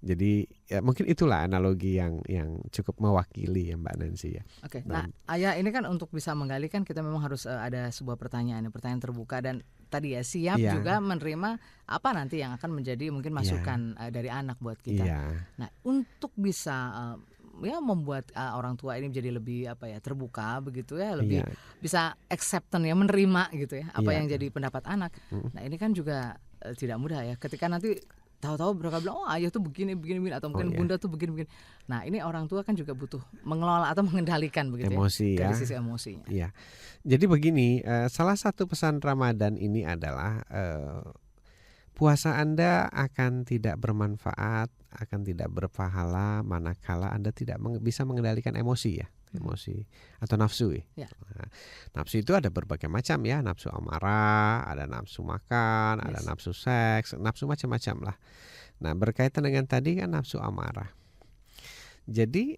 Jadi ya mungkin itulah analogi yang cukup mewakili ya Mbak Nancy ya. Oke. Nah, ayah ini kan untuk bisa menggali kan kita memang harus ada sebuah pertanyaan terbuka, dan tadi ya siap juga menerima apa nanti yang akan menjadi mungkin masukan dari anak buat kita. Nah, untuk bisa membuat orang tua ini menjadi lebih terbuka begitu ya, lebih bisa acceptance ya, menerima gitu ya apa yang jadi pendapat anak. Nah, ini kan juga tidak mudah ya, ketika nanti tahu-tahu mereka bilang ayah tuh begini atau mungkin bunda tuh begini. Nah, ini orang tua kan juga butuh mengelola atau mengendalikan begitu emosi dari sisi emosinya. Iya. Jadi begini, salah satu pesan Ramadan ini adalah puasa Anda akan tidak bermanfaat, akan tidak berpahala manakala Anda tidak bisa mengendalikan emosi ya. Emosi atau nafsu ya. Nah, nafsu itu ada berbagai macam ya, nafsu amarah, ada nafsu makan, ada nafsu seks, nafsu macam-macam lah. Nah, berkaitan dengan tadi kan nafsu amarah. Jadi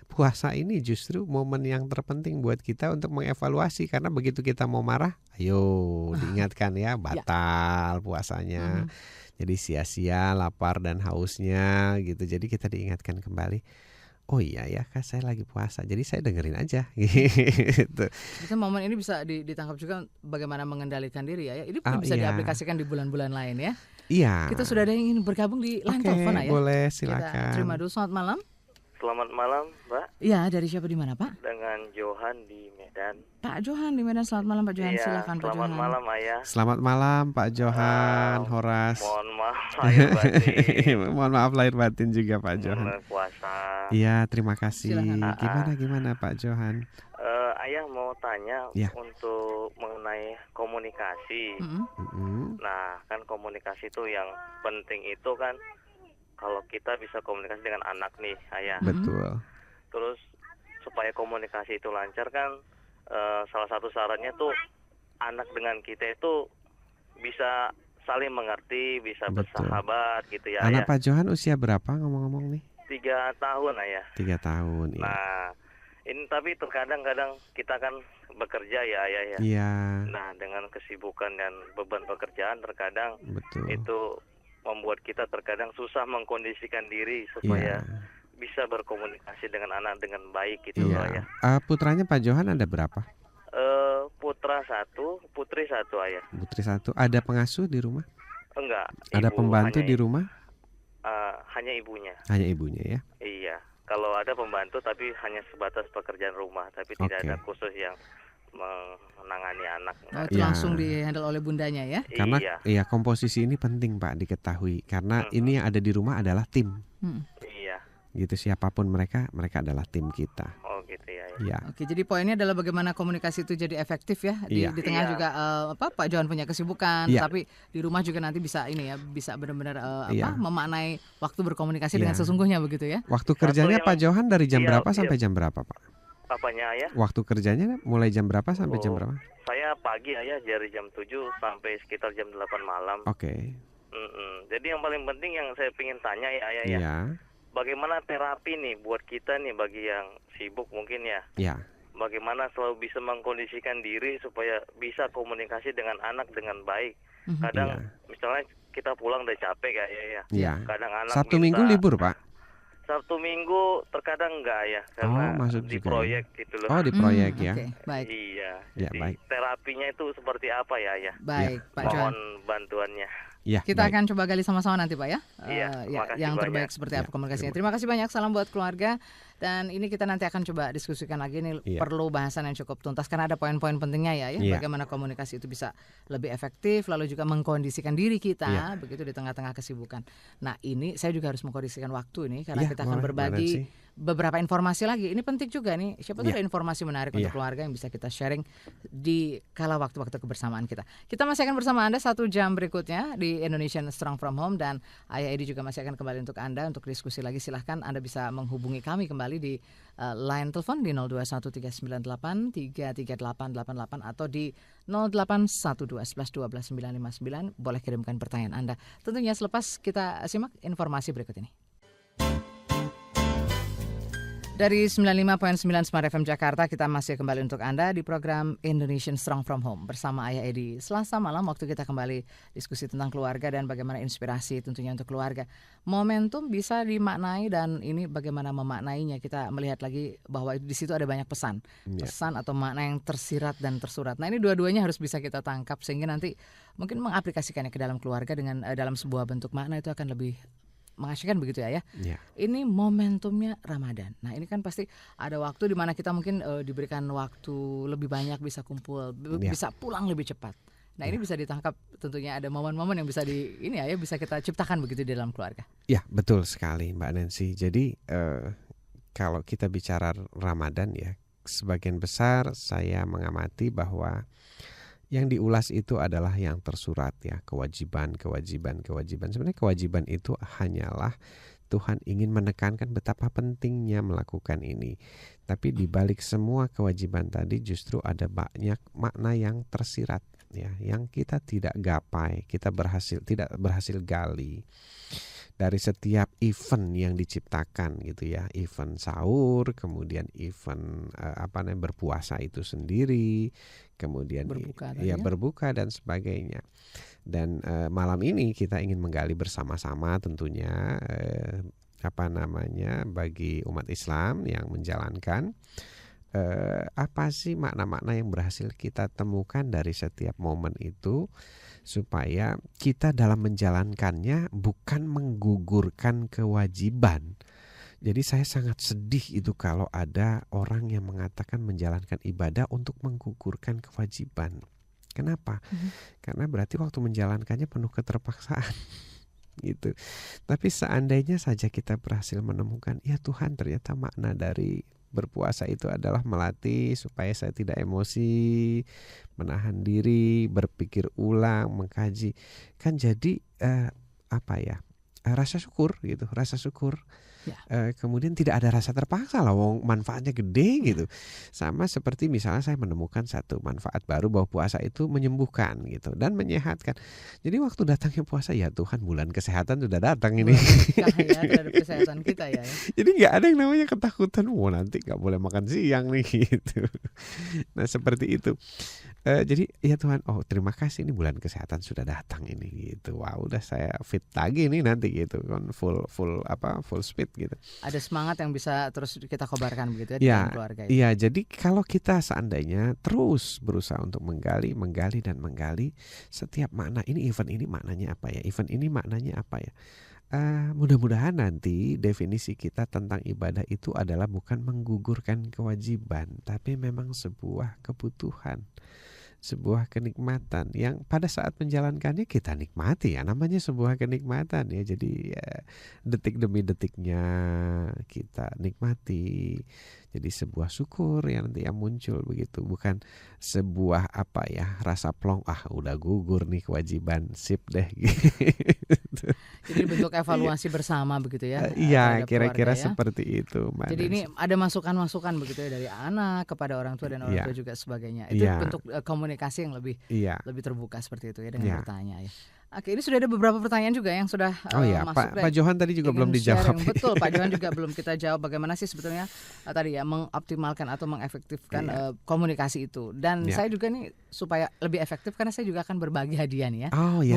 puasa ini justru momen yang terpenting buat kita untuk mengevaluasi, karena begitu kita mau marah, ayo diingatkan ya, batal puasanya. Jadi sia-sia lapar dan hausnya gitu. Jadi kita diingatkan kembali. Oh iya ya, kan saya lagi puasa, jadi saya dengerin aja gitu. Jadi momen ini bisa ditangkap juga bagaimana mengendalikan diri ya. Ini bisa diaplikasikan di bulan-bulan lain ya. Iya. Kita sudah ada yang ingin bergabung di line Oke, telepon ya. boleh Kita silakan. terima dulu. Selamat malam. Selamat malam, Mbak. Iya, dari siapa di mana, Pak? Dengan Johan di Medan. Pak Johan di Medan. Selamat malam Pak Johan. Iya, Silakan Pak selamat Johan. malam, Ayah. Selamat malam Pak Johan, Horas. Mohon maaf lahir batin. Mohon maaf lahir batin juga Pak Johan. Mulai puasa. Iya, terima kasih. Silakan. Gimana Pak Johan? Ayah mau tanya Ya. untuk mengenai komunikasi. Mm-mm. Mm-mm. Nah, kan komunikasi itu yang penting itu kan kalau kita bisa komunikasi dengan anak nih, Ayah. Betul. Terus supaya komunikasi itu lancar kan salah satu syaratnya tuh anak dengan kita itu bisa saling mengerti, bisa Betul. bersahabat gitu ya, Anak Ayah. Pak Johan usia berapa ngomong-ngomong nih? 3 tahun, Ayah. 3 tahun. Iya. Nah, ini tapi terkadang-kadang kita kan bekerja ya, Ayah ya. Iya, Nah, dengan kesibukan dan beban pekerjaan terkadang betul. itu membuat kita terkadang susah mengkondisikan diri Iya. supaya bisa berkomunikasi dengan anak dengan baik gitu loh, Iya. Ayah. Putranya Pak Johan ada berapa? Putra 1, putri 1, Ayah. Putri 1. Ada pengasuh di rumah? Enggak. Ada ibu, pembantu hanya, di rumah? hanya ibunya. Hanya ibunya ya. Iya. Kalau ada pembantu tapi hanya sebatas pekerjaan rumah, tapi tidak Oke. ada khusus yang menangani anak. Oh, itu Ya. langsung di-handle oleh bundanya ya. Karena Iya. komposisi ini penting Pak diketahui. Karena ini yang ada di rumah adalah tim. Hmm. Iya. Gitu, siapapun mereka adalah tim kita. Oh gitu ya. Ya. Oke, jadi poinnya adalah bagaimana komunikasi itu jadi efektif ya Iya. di tengah Iya. juga Pak Johan punya kesibukan, Iya. tapi di rumah juga nanti bisa ini ya, bisa benar-benar Iya. memaknai waktu berkomunikasi dengan Iya. sesungguhnya begitu ya. Waktu kerjanya yang- Pak Johan dari jam Iya, berapa iya. sampai jam berapa Pak? Apanya, Ayah? Waktu kerjanya mulai jam berapa sampai jam Oh. berapa? Saya pagi, Ayah, dari jam 7 sampai sekitar jam 8 malam. Oke. Jadi yang paling penting yang saya ingin tanya ya, Ayah ya. Iya. Bagaimana terapi nih buat kita nih bagi yang sibuk mungkin ya. Ya. Bagaimana selalu bisa mengkondisikan diri supaya bisa komunikasi dengan anak dengan baik. Kadang Iya. misalnya kita pulang udah capek ya, ya. Iya. Kadang anak Sabtu minta- Minggu libur Pak? Sabtu Minggu terkadang enggak ya, karena masuk di juga ya. proyek gitu loh. Oh, di proyek ya. Oke, baik. Iya. Ya, Jadi baik. terapinya itu seperti apa ya? Baik, Pak Johan. Mohon bantuannya. Ya, Kita baik. akan coba gali sama-sama nanti Pak ya. Iya, terima kasih yang terbaik banyak. seperti Ya, apa komunikasinya. Terima kasih banyak, salam buat keluarga. Dan ini kita nanti akan coba diskusikan lagi nih, Iya. perlu bahasan yang cukup tuntas karena ada poin-poin pentingnya ya, Iya. bagaimana komunikasi itu bisa lebih efektif, lalu juga mengkondisikan diri kita Iya. begitu di tengah-tengah kesibukan. Nah ini saya juga harus mengkondisikan waktu ini karena Iya, kita akan boleh, berbagi Mbak Nancy. beberapa informasi lagi. Ini penting juga nih, siapa tahu Iya. ada informasi menarik untuk Iya. keluarga yang bisa kita sharing di kala waktu-waktu kebersamaan kita. Kita masih akan bersama Anda 1 jam berikutnya di Indonesian Strong from Home, dan Ayah Edi juga masih akan kembali untuk Anda untuk diskusi lagi. Silahkan Anda bisa menghubungi kami kembali di line telepon di 021398338888 atau di 0812112959. Boleh kirimkan pertanyaan Anda. Tentunya selepas kita simak informasi berikut ini. Dari 95.9 Smart FM Jakarta, kita masih kembali untuk Anda di program Indonesian Strong from Home bersama Ayah Edi. Selasa malam waktu kita kembali diskusi tentang keluarga dan bagaimana inspirasi tentunya untuk keluarga. Momentum bisa dimaknai dan ini bagaimana memaknainya. Kita melihat lagi bahwa di situ ada banyak pesan. Iya. Pesan atau makna yang tersirat dan tersurat. Nah ini dua-duanya harus bisa kita tangkap sehingga nanti mungkin mengaplikasikannya ke dalam keluarga dengan dalam sebuah bentuk makna itu akan lebih mengasyikkan begitu ya. Ya. Ini momentumnya Ramadan. Nah ini kan pasti ada waktu di mana kita mungkin diberikan waktu lebih banyak bisa kumpul, Ya. bisa pulang lebih cepat. Nah ini bisa ditangkap tentunya ada momen-momen yang bisa bisa kita ciptakan begitu di dalam keluarga. Ya, betul sekali Mbak Nancy. Jadi kalau kita bicara Ramadan ya, sebagian besar saya mengamati bahwa yang diulas itu adalah yang tersurat ya, kewajiban. Sebenarnya kewajiban itu hanyalah Tuhan ingin menekankan betapa pentingnya melakukan ini. Tapi di balik semua kewajiban tadi justru ada banyak makna yang tersirat ya, yang kita tidak gapai, kita tidak berhasil gali. Dari setiap event yang diciptakan gitu ya, event sahur, kemudian event berpuasa itu sendiri, kemudian Berbuka tadi ya. berbuka dan sebagainya. Dan malam ini kita ingin menggali bersama-sama tentunya bagi umat Islam yang menjalankan apa sih makna-makna yang berhasil kita temukan dari setiap momen itu, supaya kita dalam menjalankannya bukan menggugurkan kewajiban. Jadi saya sangat sedih itu kalau ada orang yang mengatakan menjalankan ibadah untuk menggugurkan kewajiban. Kenapa? Karena berarti waktu menjalankannya penuh keterpaksaan gitu. Tapi seandainya saja kita berhasil menemukan, ya Tuhan, ternyata makna dari berpuasa itu adalah melatih supaya saya tidak emosi, menahan diri, berpikir ulang, mengkaji. Kan jadi rasa syukur gitu, rasa syukur. Kemudian tidak ada rasa terpaksa lah, wong manfaatnya gede gitu. Sama seperti misalnya saya menemukan satu manfaat baru bahwa puasa itu menyembuhkan gitu dan menyehatkan. Jadi waktu datangnya puasa, ya Tuhan, bulan kesehatan sudah datang ini. Ya, terhadap kesehatan kita ya. Jadi nggak ada yang namanya ketakutan, nanti nggak boleh makan siang nih gitu. Nah seperti itu. Jadi ya Tuhan, terima kasih, ini bulan kesehatan sudah datang ini gitu. Wah, udah saya fit lagi nih nanti gitu kan, full speed gitu. Ada semangat yang bisa terus kita kobarkan begitu ya di dalam keluarga itu. Iya, jadi kalau kita seandainya terus berusaha untuk menggali dan menggali setiap makna ini, event ini maknanya apa ya? Event ini maknanya apa ya? Mudah-mudahan nanti definisi kita tentang ibadah itu adalah bukan menggugurkan kewajiban, tapi memang sebuah kebutuhan, sebuah kenikmatan yang pada saat menjalankannya kita nikmati ya, namanya sebuah kenikmatan ya. Jadi detik demi detiknya kita nikmati. Jadi sebuah syukur yang nanti yang muncul begitu, bukan sebuah rasa plong, udah gugur nih kewajiban, sip deh gitu. Jadi bentuk evaluasi bersama begitu ya. Iya, kira-kira ya. Seperti itu, Mbak. Jadi ini ada masukan-masukan begitu ya dari anak kepada orang tua dan orang tua juga sebagainya. Itu bentuk komunikasi yang lebih terbuka seperti itu ya, dengan bertanya ya. Oke, ini sudah ada beberapa pertanyaan juga yang sudah masuk. Pak Johan tadi juga belum dijawab. Betul, Pak Johan juga belum kita jawab bagaimana sih sebetulnya tadi ya mengoptimalkan atau mengefektifkan komunikasi itu. Dan saya juga nih supaya lebih efektif, karena saya juga akan berbagi hadiah nih ya.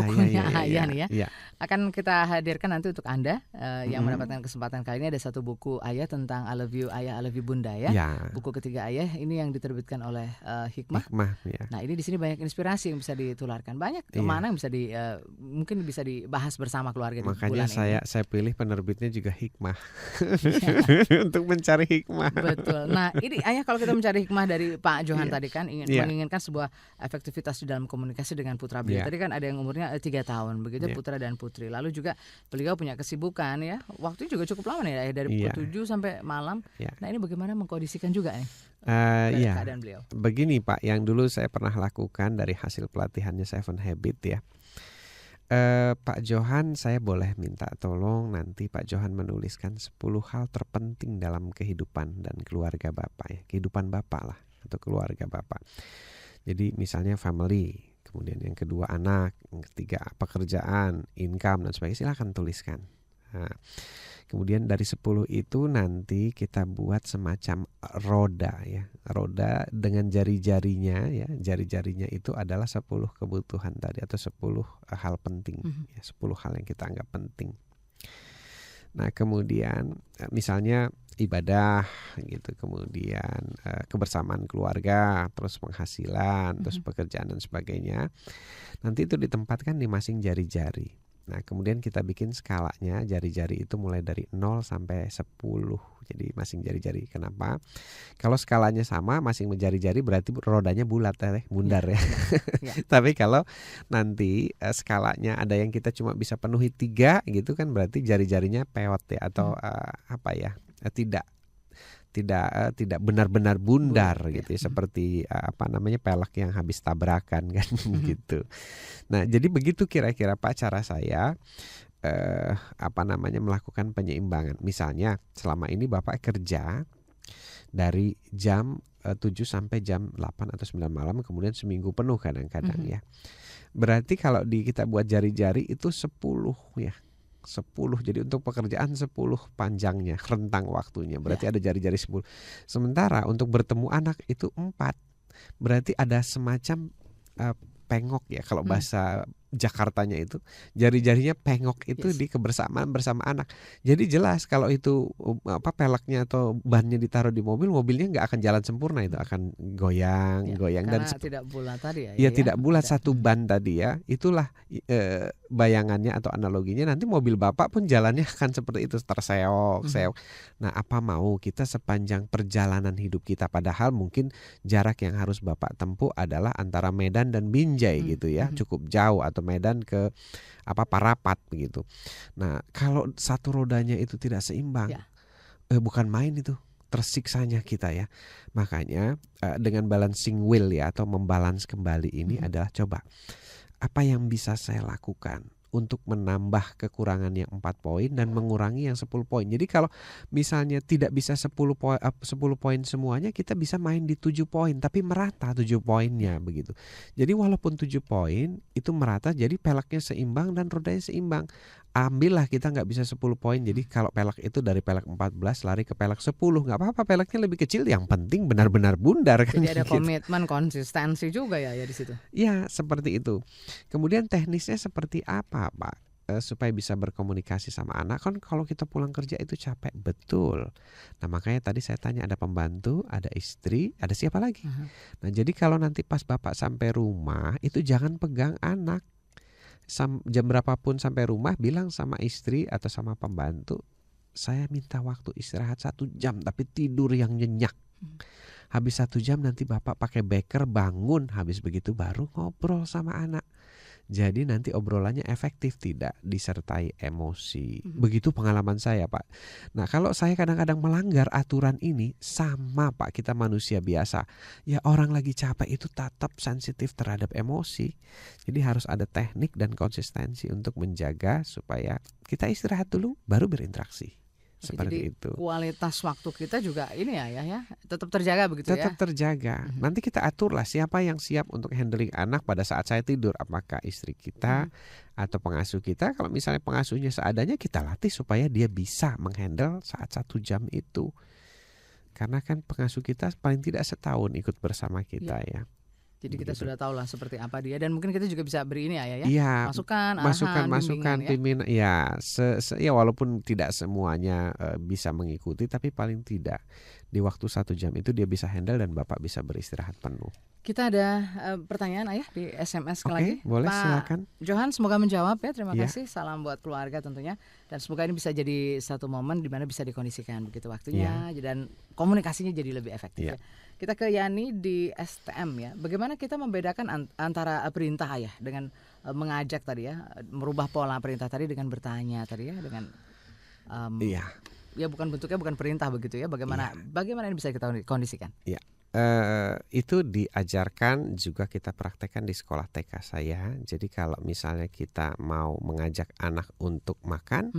Bukunya Ayah nih ya. Akan kita hadirkan nanti untuk Anda yang mendapatkan kesempatan kali ini. Ada satu buku Ayah tentang I Love You Ayah, I Love You Bunda ya. Buku ketiga Ayah ini yang diterbitkan oleh Hikmah. Nah, ini di sini banyak inspirasi yang bisa ditularkan. Banyak kemana yang bisa mungkin bisa dibahas bersama keluarga. Makanya saya pilih penerbitnya juga Hikmah untuk mencari hikmah. Betul. Nah, ini Ayah, kalau kita mencari hikmah dari Pak Johan tadi kan menginginkan sebuah efektivitas di dalam komunikasi dengan putra beliau. Tadi kan ada yang umurnya 3 tahun begitu, putra dan putri. Lalu juga beliau punya kesibukan ya. Waktu juga cukup lama nih dari pukul 7 sampai malam. Nah, ini bagaimana mengkondisikan juga nih? Keadaan beliau. Begini Pak, yang dulu saya pernah lakukan dari hasil pelatihannya 7 Habit ya. Pak Johan, saya boleh minta tolong nanti Pak Johan menuliskan 10 hal terpenting dalam kehidupan dan keluarga Bapak ya. Kehidupan Bapak lah, atau keluarga Bapak. Jadi misalnya family, kemudian yang kedua anak, yang ketiga pekerjaan, income dan sebagainya, silakan tuliskan. Nah, kemudian dari 10 itu nanti kita buat semacam roda ya. Roda dengan jari-jarinya ya. Jari-jarinya itu adalah 10 kebutuhan tadi, atau 10 hal penting ya, 10 hal yang kita anggap penting. Nah, kemudian misalnya ibadah gitu, kemudian kebersamaan keluarga, terus penghasilan, terus pekerjaan dan sebagainya. Nanti itu ditempatkan di masing jari-jari. Nah, kemudian kita bikin skalanya, jari-jari itu mulai dari 0 sampai 10. Jadi masing jari-jari. Kenapa? Kalau skalanya sama, masing jari-jari berarti rodanya bulat ya, bundar ya. Tapi kalau nanti skalanya ada yang kita cuma bisa penuhi 3 gitu kan, berarti jari-jarinya peot ya, atau tidak benar-benar bundar gitu ya, seperti pelek yang habis tabrakan kan gitu. Nah, jadi begitu kira-kira Pak cara saya melakukan penyeimbangan. Misalnya selama ini Bapak kerja dari jam 7 sampai jam 8 atau 9 malam, kemudian seminggu penuh kadang-kadang ya. Berarti kalau kita buat jari-jari itu 10 ya. 10, jadi untuk pekerjaan 10 panjangnya, rentang waktunya, berarti ada jari-jari 10. Sementara untuk bertemu anak itu 4, berarti ada semacam pengok ya, kalau bahasa Jakartanya itu jari-jarinya pengok itu Yes. di kebersamaan bersama anak. Jadi jelas kalau itu peleknya atau bannya ditaruh di mobil, mobilnya nggak akan jalan sempurna, itu akan goyang, Ya, goyang dan karena tidak bulat tadi ya. ya tidak bulat ada. satu ban tadi ya. Itulah bayangannya atau analoginya, nanti mobil Bapak pun jalannya akan seperti itu, terseok-seok. Nah, apa mau kita sepanjang perjalanan hidup kita, padahal mungkin jarak yang harus Bapak tempuh adalah antara Medan dan Binjai gitu ya, cukup jauh, atau Medan ke Parapat begitu. Nah, kalau satu rodanya itu tidak seimbang, Ya. bukan main itu. Tersiksanya kita ya. Makanya dengan balancing wheel ya, atau membalance kembali ini adalah coba apa yang bisa saya lakukan untuk menambah kekurangan yang 4 poin dan mengurangi yang 10 poin. Jadi kalau misalnya tidak bisa 10 poin semuanya, kita bisa main di 7 poin tapi merata 7 poinnya begitu. Jadi walaupun 7 poin itu merata, jadi peleknya seimbang dan rodanya seimbang. Ambillah, kita nggak bisa 10 poin. Jadi kalau pelek itu dari pelek 14 lari ke pelek 10, nggak apa-apa peleknya lebih kecil, yang penting benar-benar bundar kan. Jadi ada gitu. komitmen, konsistensi juga ya di situ. Ya, seperti itu. Kemudian teknisnya seperti apa, Pak? Supaya bisa berkomunikasi sama anak, kan kalau kita pulang kerja itu capek betul. Nah, makanya tadi saya tanya, ada pembantu, ada istri, ada siapa lagi? Nah, jadi kalau nanti pas Bapak sampai rumah itu jangan pegang anak. Jam berapapun sampai rumah, bilang sama istri atau sama pembantu, saya minta waktu istirahat 1 jam tapi tidur yang nyenyak. Habis 1 jam nanti Bapak pakai beker bangun, habis begitu baru ngobrol sama anak. Jadi nanti obrolannya efektif, tidak disertai emosi. Begitu pengalaman saya, Pak. Nah, kalau saya kadang-kadang melanggar aturan ini, sama Pak, kita manusia biasa. Ya, orang lagi capek itu tetap sensitif terhadap emosi. Jadi harus ada teknik dan konsistensi untuk menjaga supaya kita istirahat dulu baru berinteraksi. Seperti Jadi itu. kualitas waktu kita juga ini ya tetap terjaga begitu Tetap ya. terjaga. Nanti kita aturlah siapa yang siap untuk handling anak pada saat saya tidur. Apakah istri kita atau pengasuh kita. Kalau misalnya pengasuhnya seadanya, kita latih supaya dia bisa menghandle saat 1 jam itu. Karena kan pengasuh kita paling tidak setahun ikut bersama kita ya. Jadi kita Begitu. sudah tahu lah seperti apa dia, dan mungkin kita juga bisa beri ini ya. Iya, Masukan, arahan, masukan, bimbingan ya. pimpinan. Ya, ya walaupun tidak semuanya bisa mengikuti, tapi paling tidak di waktu 1 jam itu dia bisa handle dan Bapak bisa beristirahat penuh. Kita ada pertanyaan Ayah di SMS Oke, lagi. boleh, Pak silakan. Johan, semoga menjawab ya. Terima Ya. kasih. Salam buat keluarga tentunya. Dan semoga ini bisa jadi satu momen di mana bisa dikondisikan begitu waktunya dan komunikasinya jadi lebih efektif. Ya. Kita ke Yani di STM ya. Bagaimana kita membedakan antara perintah Ayah dengan mengajak tadi ya, merubah pola perintah tadi dengan bertanya tadi ya, dengan Iya. ya bukan bentuknya bukan perintah begitu ya. Bagaimana ini bisa kita kondisikan? Iya. Itu diajarkan juga, kita praktekkan di sekolah TK saya. Jadi kalau misalnya kita mau mengajak anak untuk makan,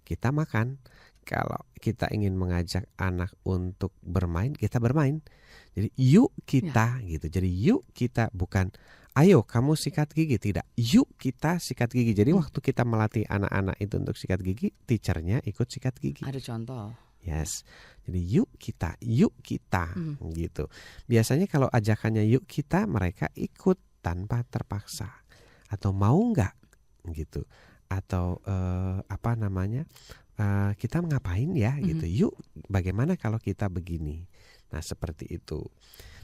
kita makan. Kalau kita ingin mengajak anak untuk bermain, kita bermain. Jadi yuk kita gitu. Jadi yuk kita, bukan ayo kamu sikat gigi, tidak. Yuk kita sikat gigi. Jadi waktu kita melatih anak-anak itu untuk sikat gigi, teachernya ikut sikat gigi. Ada contoh. Yes. Jadi yuk kita gitu. Biasanya kalau ajakannya yuk kita, mereka ikut tanpa terpaksa. Atau mau nggak gitu. Atau kita ngapain ya gitu. Yuk, bagaimana kalau kita begini. Nah, seperti itu.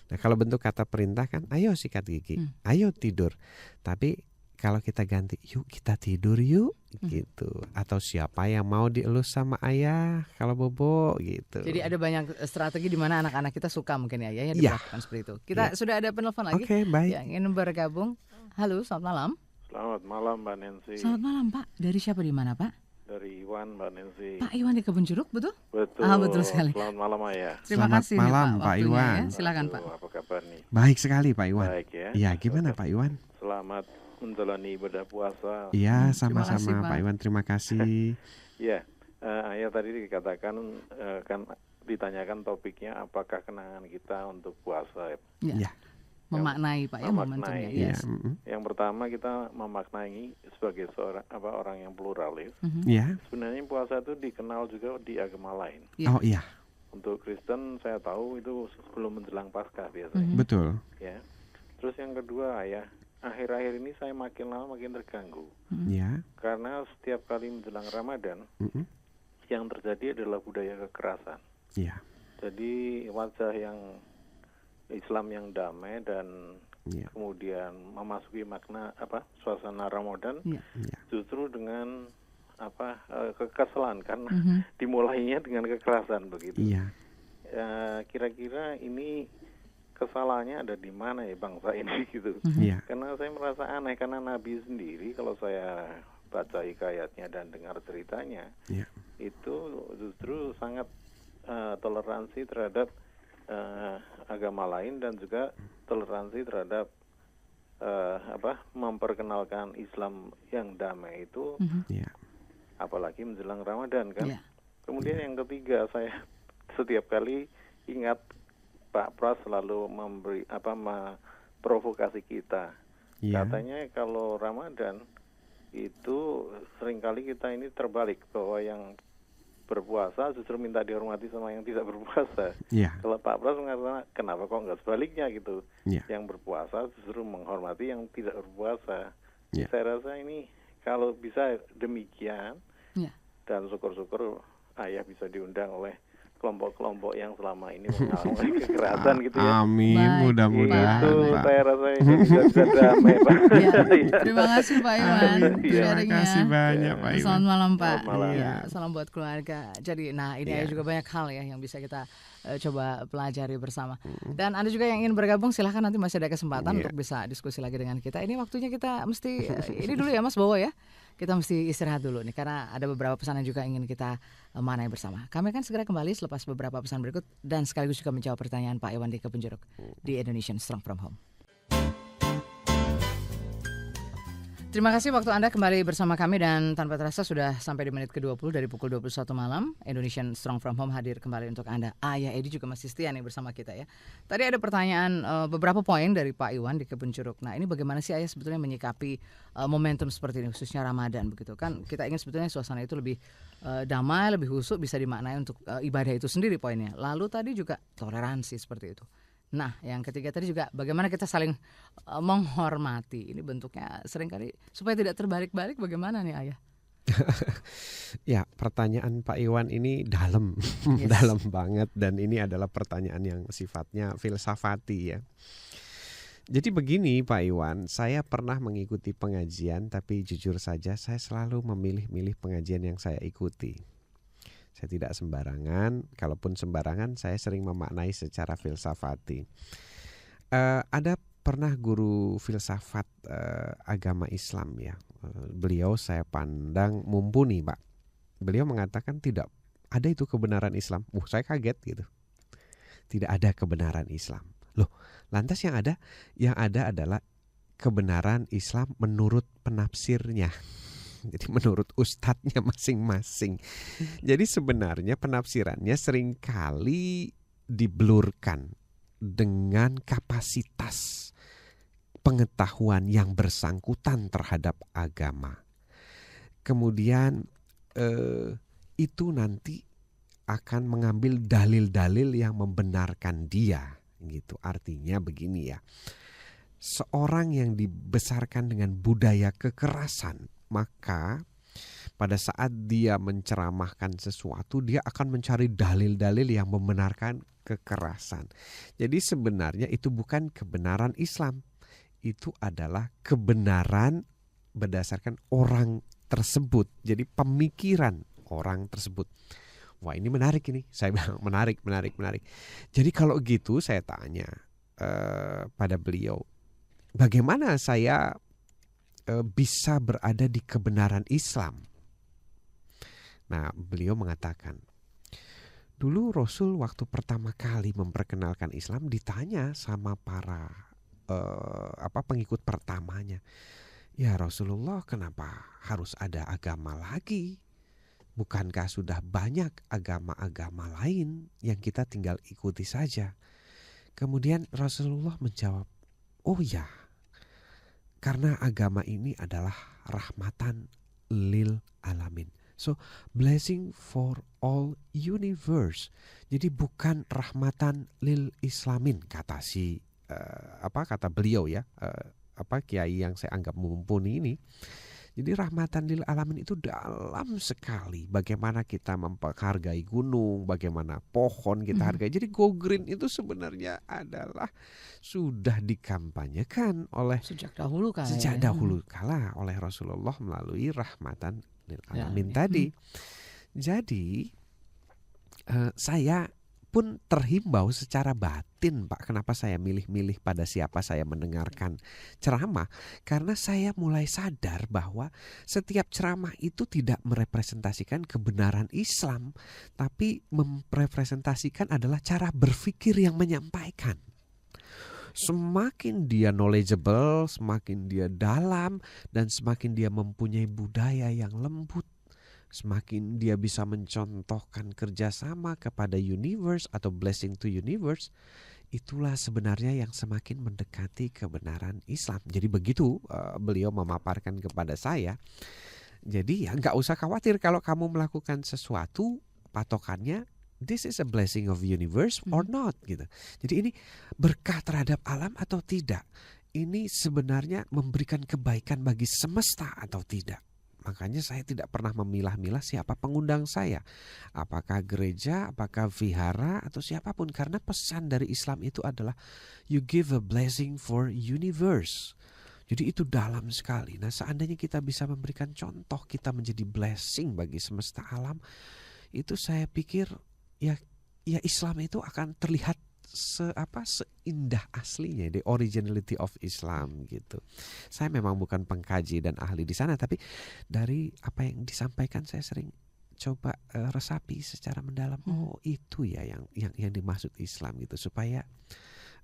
Nah, kalau bentuk kata perintah kan, ayo sikat gigi, ayo tidur. Tapi kalau kita ganti, yuk kita tidur yuk gitu. Atau siapa yang mau dielus sama ayah kalau bobo gitu. Jadi ada banyak strategi di mana anak-anak kita suka mungkin ya dilakukan seperti itu. Kita sudah ada penelpon lagi. Oke, baik. Yang ingin bergabung. Halo, selamat malam. Selamat malam Mbak Nancy. Selamat malam Pak. Dari siapa, di mana Pak? Dari Iwan Mbak Nancy. Pak Iwan di Kebun Jeruk, betul? Betul. Betul sekali. Selamat malam Ayah. Terima Selamat kasih malam, nih, Pak waktunya Iwan. ya. Silakan Pak. Apa kabar nih? Baik sekali Pak Iwan. Baik ya. Iya, gimana Pak Iwan? Selamat menjalani ibadah puasa. Iya, terima kasih, sama-sama Pak. Pak Iwan, terima kasih. Ya, Ayah tadi dikatakan kan ditanyakan topiknya apakah kenangan kita untuk puasa. Iya. Memaknai Pak ya momentumnya. Memaknai, Iya, Yes. Yang pertama kita memaknai sebagai orang yang pluralis. Iya. Sebenarnya puasa itu dikenal juga di agama lain. Iya. Oh iya, Untuk Kristen saya tahu itu sebelum menjelang Paskah biasanya. betul. Ya. Terus yang kedua Ayah, akhir-akhir ini saya makin lama makin terganggu. Ya. Karena setiap kali menjelang Ramadan, yang terjadi adalah budaya kekerasan. Ya. Jadi wajah yang Islam yang damai dan kemudian memasuki makna suasana Ramadan justru dengan kekesalan karena dimulainya dengan kekerasan begitu. Iya. Kira-kira ini kesalahannya ada di mana ya bangsa ini gitu. Iya. Karena saya merasa aneh karena Nabi sendiri kalau saya baca hikayatnya dan dengar ceritanya itu justru sangat toleransi terhadap agama lain dan juga toleransi terhadap memperkenalkan Islam yang damai itu, apalagi menjelang Ramadan kan. Kemudian yang ketiga, saya setiap kali ingat Pak Pras selalu memprovokasi kita. Katanya kalau Ramadan itu seringkali kita ini terbalik, bahwa yang berpuasa justru minta dihormati sama yang tidak berpuasa. Kalau Pak Pras mengatakan kenapa kok nggak sebaliknya gitu, yang berpuasa justru menghormati yang tidak berpuasa. Saya rasa ini kalau bisa demikian, dan syukur-syukur ayah bisa diundang oleh kelompok-kelompok yang selama ini mengalami kekerasan gitu ya. Amin, mudah-mudahan. Itu saya rasa ini bisa damai, Pak. Terima kasih Pak Iwan sharingnya. Terima kasih banyak Pak Iwan. Selamat malam Pak. Selamat malam. Salam buat keluarga. Jadi ini ada juga banyak hal ya yang bisa kita coba pelajari bersama. Dan Anda juga yang ingin bergabung silahkan, nanti masih ada kesempatan untuk bisa diskusi lagi dengan kita. Ini waktunya kita mesti ini dulu ya Mas Bowo ya. Kita mesti istirahat dulu nih karena ada beberapa pesan yang juga ingin kita manai bersama. Kami akan segera kembali selepas beberapa pesan berikut dan sekaligus juga menjawab pertanyaan Pak Iwan di Kebun Jeruk di Indonesian Strong From Home. Terima kasih waktu Anda kembali bersama kami dan tanpa terasa sudah sampai di menit ke-20 dari pukul 21 malam. Indonesian Strong From Home hadir kembali untuk Anda. Ayah Edi juga masih setia nih bersama kita ya. Tadi ada pertanyaan beberapa poin dari Pak Iwan di Kebun Jeruk. Nah ini bagaimana sih Ayah sebetulnya menyikapi momentum seperti ini khususnya Ramadan begitu kan. Kita ingin sebetulnya suasana itu lebih damai, lebih khusyuk, bisa dimaknai untuk ibadah itu sendiri poinnya. Lalu tadi juga toleransi seperti itu. Nah, yang ketiga tadi juga bagaimana kita saling menghormati. Ini bentuknya seringkali supaya tidak terbalik-balik. Bagaimana nih Ayah? Ya, pertanyaan Pak Iwan ini dalam, dalam banget, dan ini adalah pertanyaan yang sifatnya filsafati ya. Jadi begini Pak Iwan, saya pernah mengikuti pengajian, tapi jujur saja saya selalu memilih-milih pengajian yang saya ikuti. Saya tidak sembarangan, kalaupun sembarangan saya sering memaknai secara filsafati. Ada pernah guru filsafat agama Islam ya, beliau saya pandang mumpuni Pak. Beliau mengatakan tidak ada itu kebenaran Islam. Saya kaget gitu. Tidak ada kebenaran Islam. Loh, lantas yang ada adalah kebenaran Islam menurut penafsirnya. Jadi menurut ustadznya masing-masing. Jadi sebenarnya penafsirannya seringkali diblurkan dengan kapasitas pengetahuan yang bersangkutan terhadap agama. Kemudian itu nanti akan mengambil dalil-dalil yang membenarkan dia, gitu. Artinya begini ya. Seorang yang dibesarkan dengan budaya kekerasan, maka pada saat dia menceramahkan sesuatu, dia akan mencari dalil-dalil yang membenarkan kekerasan. Jadi sebenarnya itu bukan kebenaran Islam. Itu adalah kebenaran berdasarkan orang tersebut. Jadi pemikiran orang tersebut. Wah, ini menarik ini. Saya bilang menarik. Jadi kalau gitu saya tanya pada beliau, bagaimana saya bisa berada di kebenaran Islam? Nah, beliau mengatakan, dulu Rasul waktu pertama kali memperkenalkan Islam ditanya sama para pengikut pertamanya, ya Rasulullah, kenapa harus ada agama lagi? Bukankah sudah banyak agama-agama lain yang kita tinggal ikuti saja? Kemudian Rasulullah menjawab, oh ya, karena agama ini adalah rahmatan lil alamin. So blessing for all universe. Jadi bukan rahmatan lil islamin, kata kata beliau ya, kiai yang saya anggap mumpuni ini. Jadi rahmatan lil alamin itu dalam sekali. Bagaimana kita menghargai gunung, bagaimana pohon kita hargai. Jadi Go Green itu sebenarnya adalah sudah dikampanyekan oleh sejak dahulu kala oleh Rasulullah melalui rahmatan lil alamin tadi. Jadi saya pun terhimbau secara batin, Pak. Kenapa saya milih-milih pada siapa saya mendengarkan ceramah? Karena saya mulai sadar bahwa setiap ceramah itu tidak merepresentasikan kebenaran Islam, tapi merepresentasikan adalah cara berpikir yang menyampaikan. Semakin dia knowledgeable, semakin dia dalam, dan semakin dia mempunyai budaya yang lembut, semakin dia bisa mencontohkan kerjasama kepada universe atau blessing to universe, itulah sebenarnya yang semakin mendekati kebenaran Islam. Jadi begitu beliau memaparkan kepada saya. Jadi ya nggak usah khawatir kalau kamu melakukan sesuatu, patokannya this is a blessing of universe or not gitu. Jadi ini berkah terhadap alam atau tidak. Ini sebenarnya memberikan kebaikan bagi semesta atau tidak. Makanya saya tidak pernah memilah-milah siapa pengundang saya. Apakah gereja, apakah vihara, atau siapapun. Karena pesan dari Islam itu adalah you give a blessing for universe. Jadi itu dalam sekali. Nah, seandainya kita bisa memberikan contoh, kita menjadi blessing bagi semesta alam, itu saya pikir ya Islam itu akan terlihat seindah aslinya, the originality of Islam gitu. Saya memang bukan pengkaji dan ahli di sana, tapi dari apa yang disampaikan saya sering coba resapi secara mendalam. Oh, itu ya yang dimaksud Islam gitu, supaya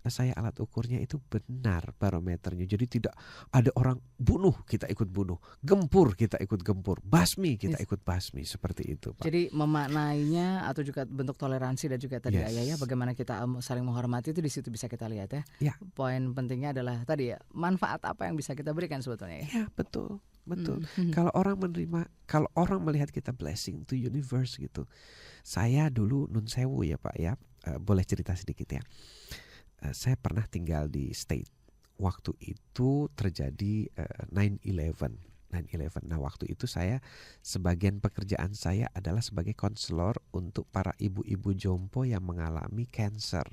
saya alat ukurnya itu benar barometernya. Jadi tidak ada orang bunuh kita ikut bunuh, gempur kita ikut gempur, basmi kita ikut basmi, seperti itu, Pak. Jadi memaknainya atau juga bentuk toleransi dan juga tadi Ayah bagaimana kita saling menghormati itu di situ bisa kita lihat ya. Poin pentingnya adalah tadi ya, manfaat apa yang bisa kita berikan sebetulnya ya. Ya, betul. Kalau orang melihat kita blessing to universe gitu. Saya dulu nun sewu ya, Pak ya. Boleh cerita sedikit ya. Saya pernah tinggal di state. Waktu itu terjadi 9/11. Nah, waktu itu saya, sebagian pekerjaan saya adalah sebagai konselor untuk para ibu-ibu jompo yang mengalami cancer.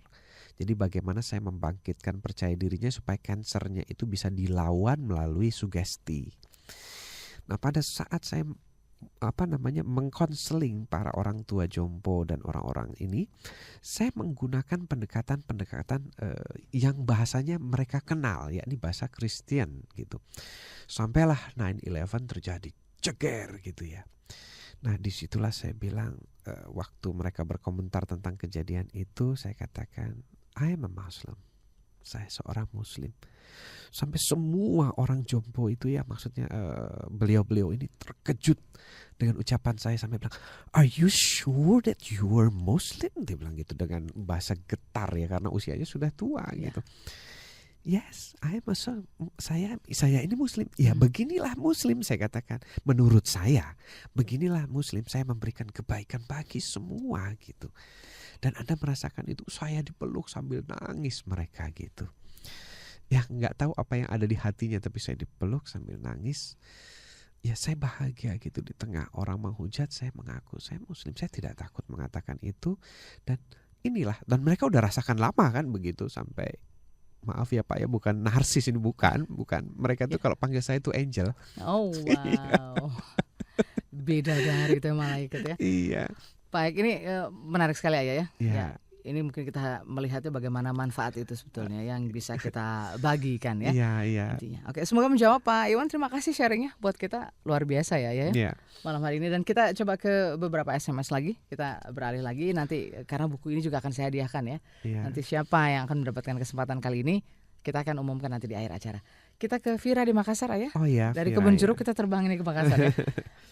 Jadi bagaimana saya membangkitkan percaya dirinya supaya kansernya itu bisa dilawan melalui sugesti. Nah, pada saat saya mengkonseling para orang tua jompo dan orang-orang ini, saya menggunakan pendekatan yang bahasanya mereka kenal, yakni bahasa Kristen gitu. Sampailah 9/11 terjadi, ceger gitu ya. Nah, disitulah saya bilang, waktu mereka berkomentar tentang kejadian itu, saya katakan, I am a Muslim. Saya seorang Muslim. Sampai semua orang jompo itu ya, maksudnya beliau-beliau ini terkejut dengan ucapan saya, sampai bilang, are you sure that you are Muslim? Dia bilang gitu dengan bahasa getar ya, karena usianya sudah tua gitu. Yes, saya ini Muslim. Ya, beginilah Muslim, saya katakan. Menurut saya, beginilah Muslim. Saya memberikan kebaikan bagi semua gitu. Dan Anda merasakan itu, saya dipeluk sambil nangis mereka gitu. Ya, nggak tahu apa yang ada di hatinya, tapi saya dipeluk sambil nangis. Ya, saya bahagia gitu. Di tengah orang menghujat, saya mengaku saya Muslim. Saya tidak takut mengatakan itu. Dan inilah, dan mereka udah rasakan lama kan begitu, sampai, maaf ya Pak ya, bukan narsis ini, bukan. Mereka tuh kalau panggil saya itu angel. Oh wow. Beda dari itu malaikat ya. Iya. Baik, ini menarik sekali ya. Ya. Ini mungkin kita melihatnya bagaimana manfaat itu sebetulnya yang bisa kita bagikan ya. Iya. Intinya. Oke, semoga menjawab Pak Iwan. Terima kasih sharingnya, buat kita luar biasa ya. Malam hari ini, dan kita coba ke beberapa SMS lagi. Kita beralih lagi nanti, karena buku ini juga akan saya hadiahkan ya. Nanti siapa yang akan mendapatkan kesempatan kali ini, kita akan umumkan nanti di akhir acara. Kita ke Vira di Makassar Ayah. Oh iya. Dari Kebun Jeruk kita terbang ini ke Makassar ya.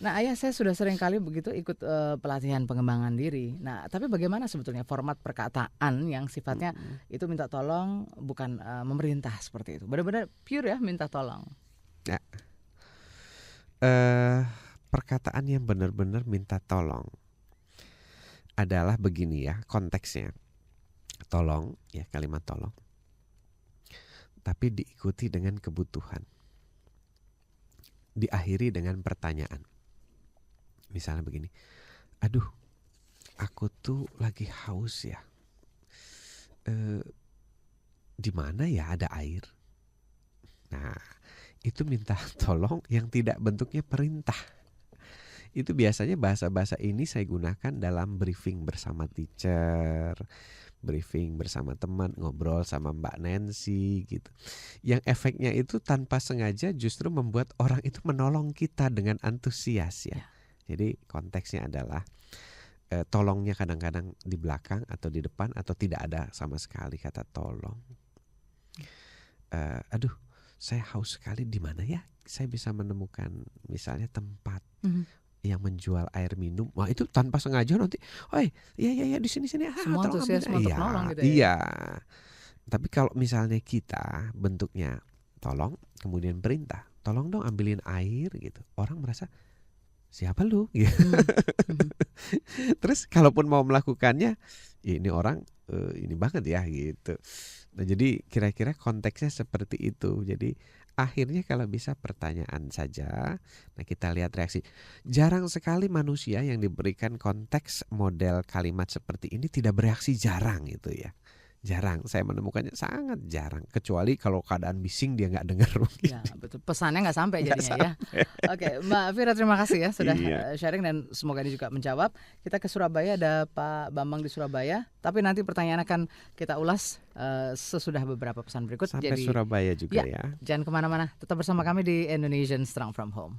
Nah Ayah, saya sudah sering kali begitu ikut pelatihan pengembangan diri. Nah, tapi bagaimana sebetulnya format perkataan yang sifatnya itu minta tolong, bukan memerintah seperti itu. Benar-benar pure ya, minta tolong. Ya. Perkataan yang benar-benar minta tolong adalah begini ya konteksnya. Tolong ya, kalimat tolong. tapi diikuti dengan kebutuhan. Diakhiri dengan pertanyaan. Misalnya begini, aduh, aku tuh lagi haus ya. Di mana ya ada air? Nah, itu minta tolong yang tidak bentuknya perintah. Itu biasanya bahasa-bahasa ini saya gunakan dalam briefing bersama teacher, briefing bersama teman, ngobrol sama Mbak Nancy gitu. Yang efeknya itu tanpa sengaja justru membuat orang itu menolong kita dengan antusias ya. Jadi konteksnya adalah tolongnya kadang-kadang di belakang atau di depan atau tidak ada sama sekali kata tolong. Aduh, saya haus sekali, di mana ya saya bisa menemukan misalnya tempat yang menjual air minum. Wah, itu tanpa sengaja nanti, iya di sini. Semua tolong antusias ambil. untuk nolong gitu ya. Iya. Tapi kalau misalnya kita bentuknya tolong, kemudian perintah, tolong dong ambilin air gitu. Orang merasa siapa lu? Terus kalaupun mau melakukannya, ini orang ini banget ya gitu. Nah, jadi kira-kira konteksnya seperti itu. Jadi akhirnya kalau bisa pertanyaan saja. Nah, kita lihat reaksi. Jarang sekali manusia yang diberikan konteks model kalimat seperti ini tidak bereaksi, jarang itu ya. Jarang, saya menemukannya sangat jarang. Kecuali kalau keadaan bising dia nggak dengar. Ya, betul. Pesannya nggak sampai jadinya ya. Oke, Mbak Fira, terima kasih ya sudah sharing dan semoga ini juga menjawab. Kita ke Surabaya, ada Pak Bambang di Surabaya. Tapi nanti pertanyaan akan kita ulas sesudah beberapa pesan berikut. Sampai Surabaya juga ya. Jangan kemana-mana, tetap bersama kami di Indonesian Strong From Home.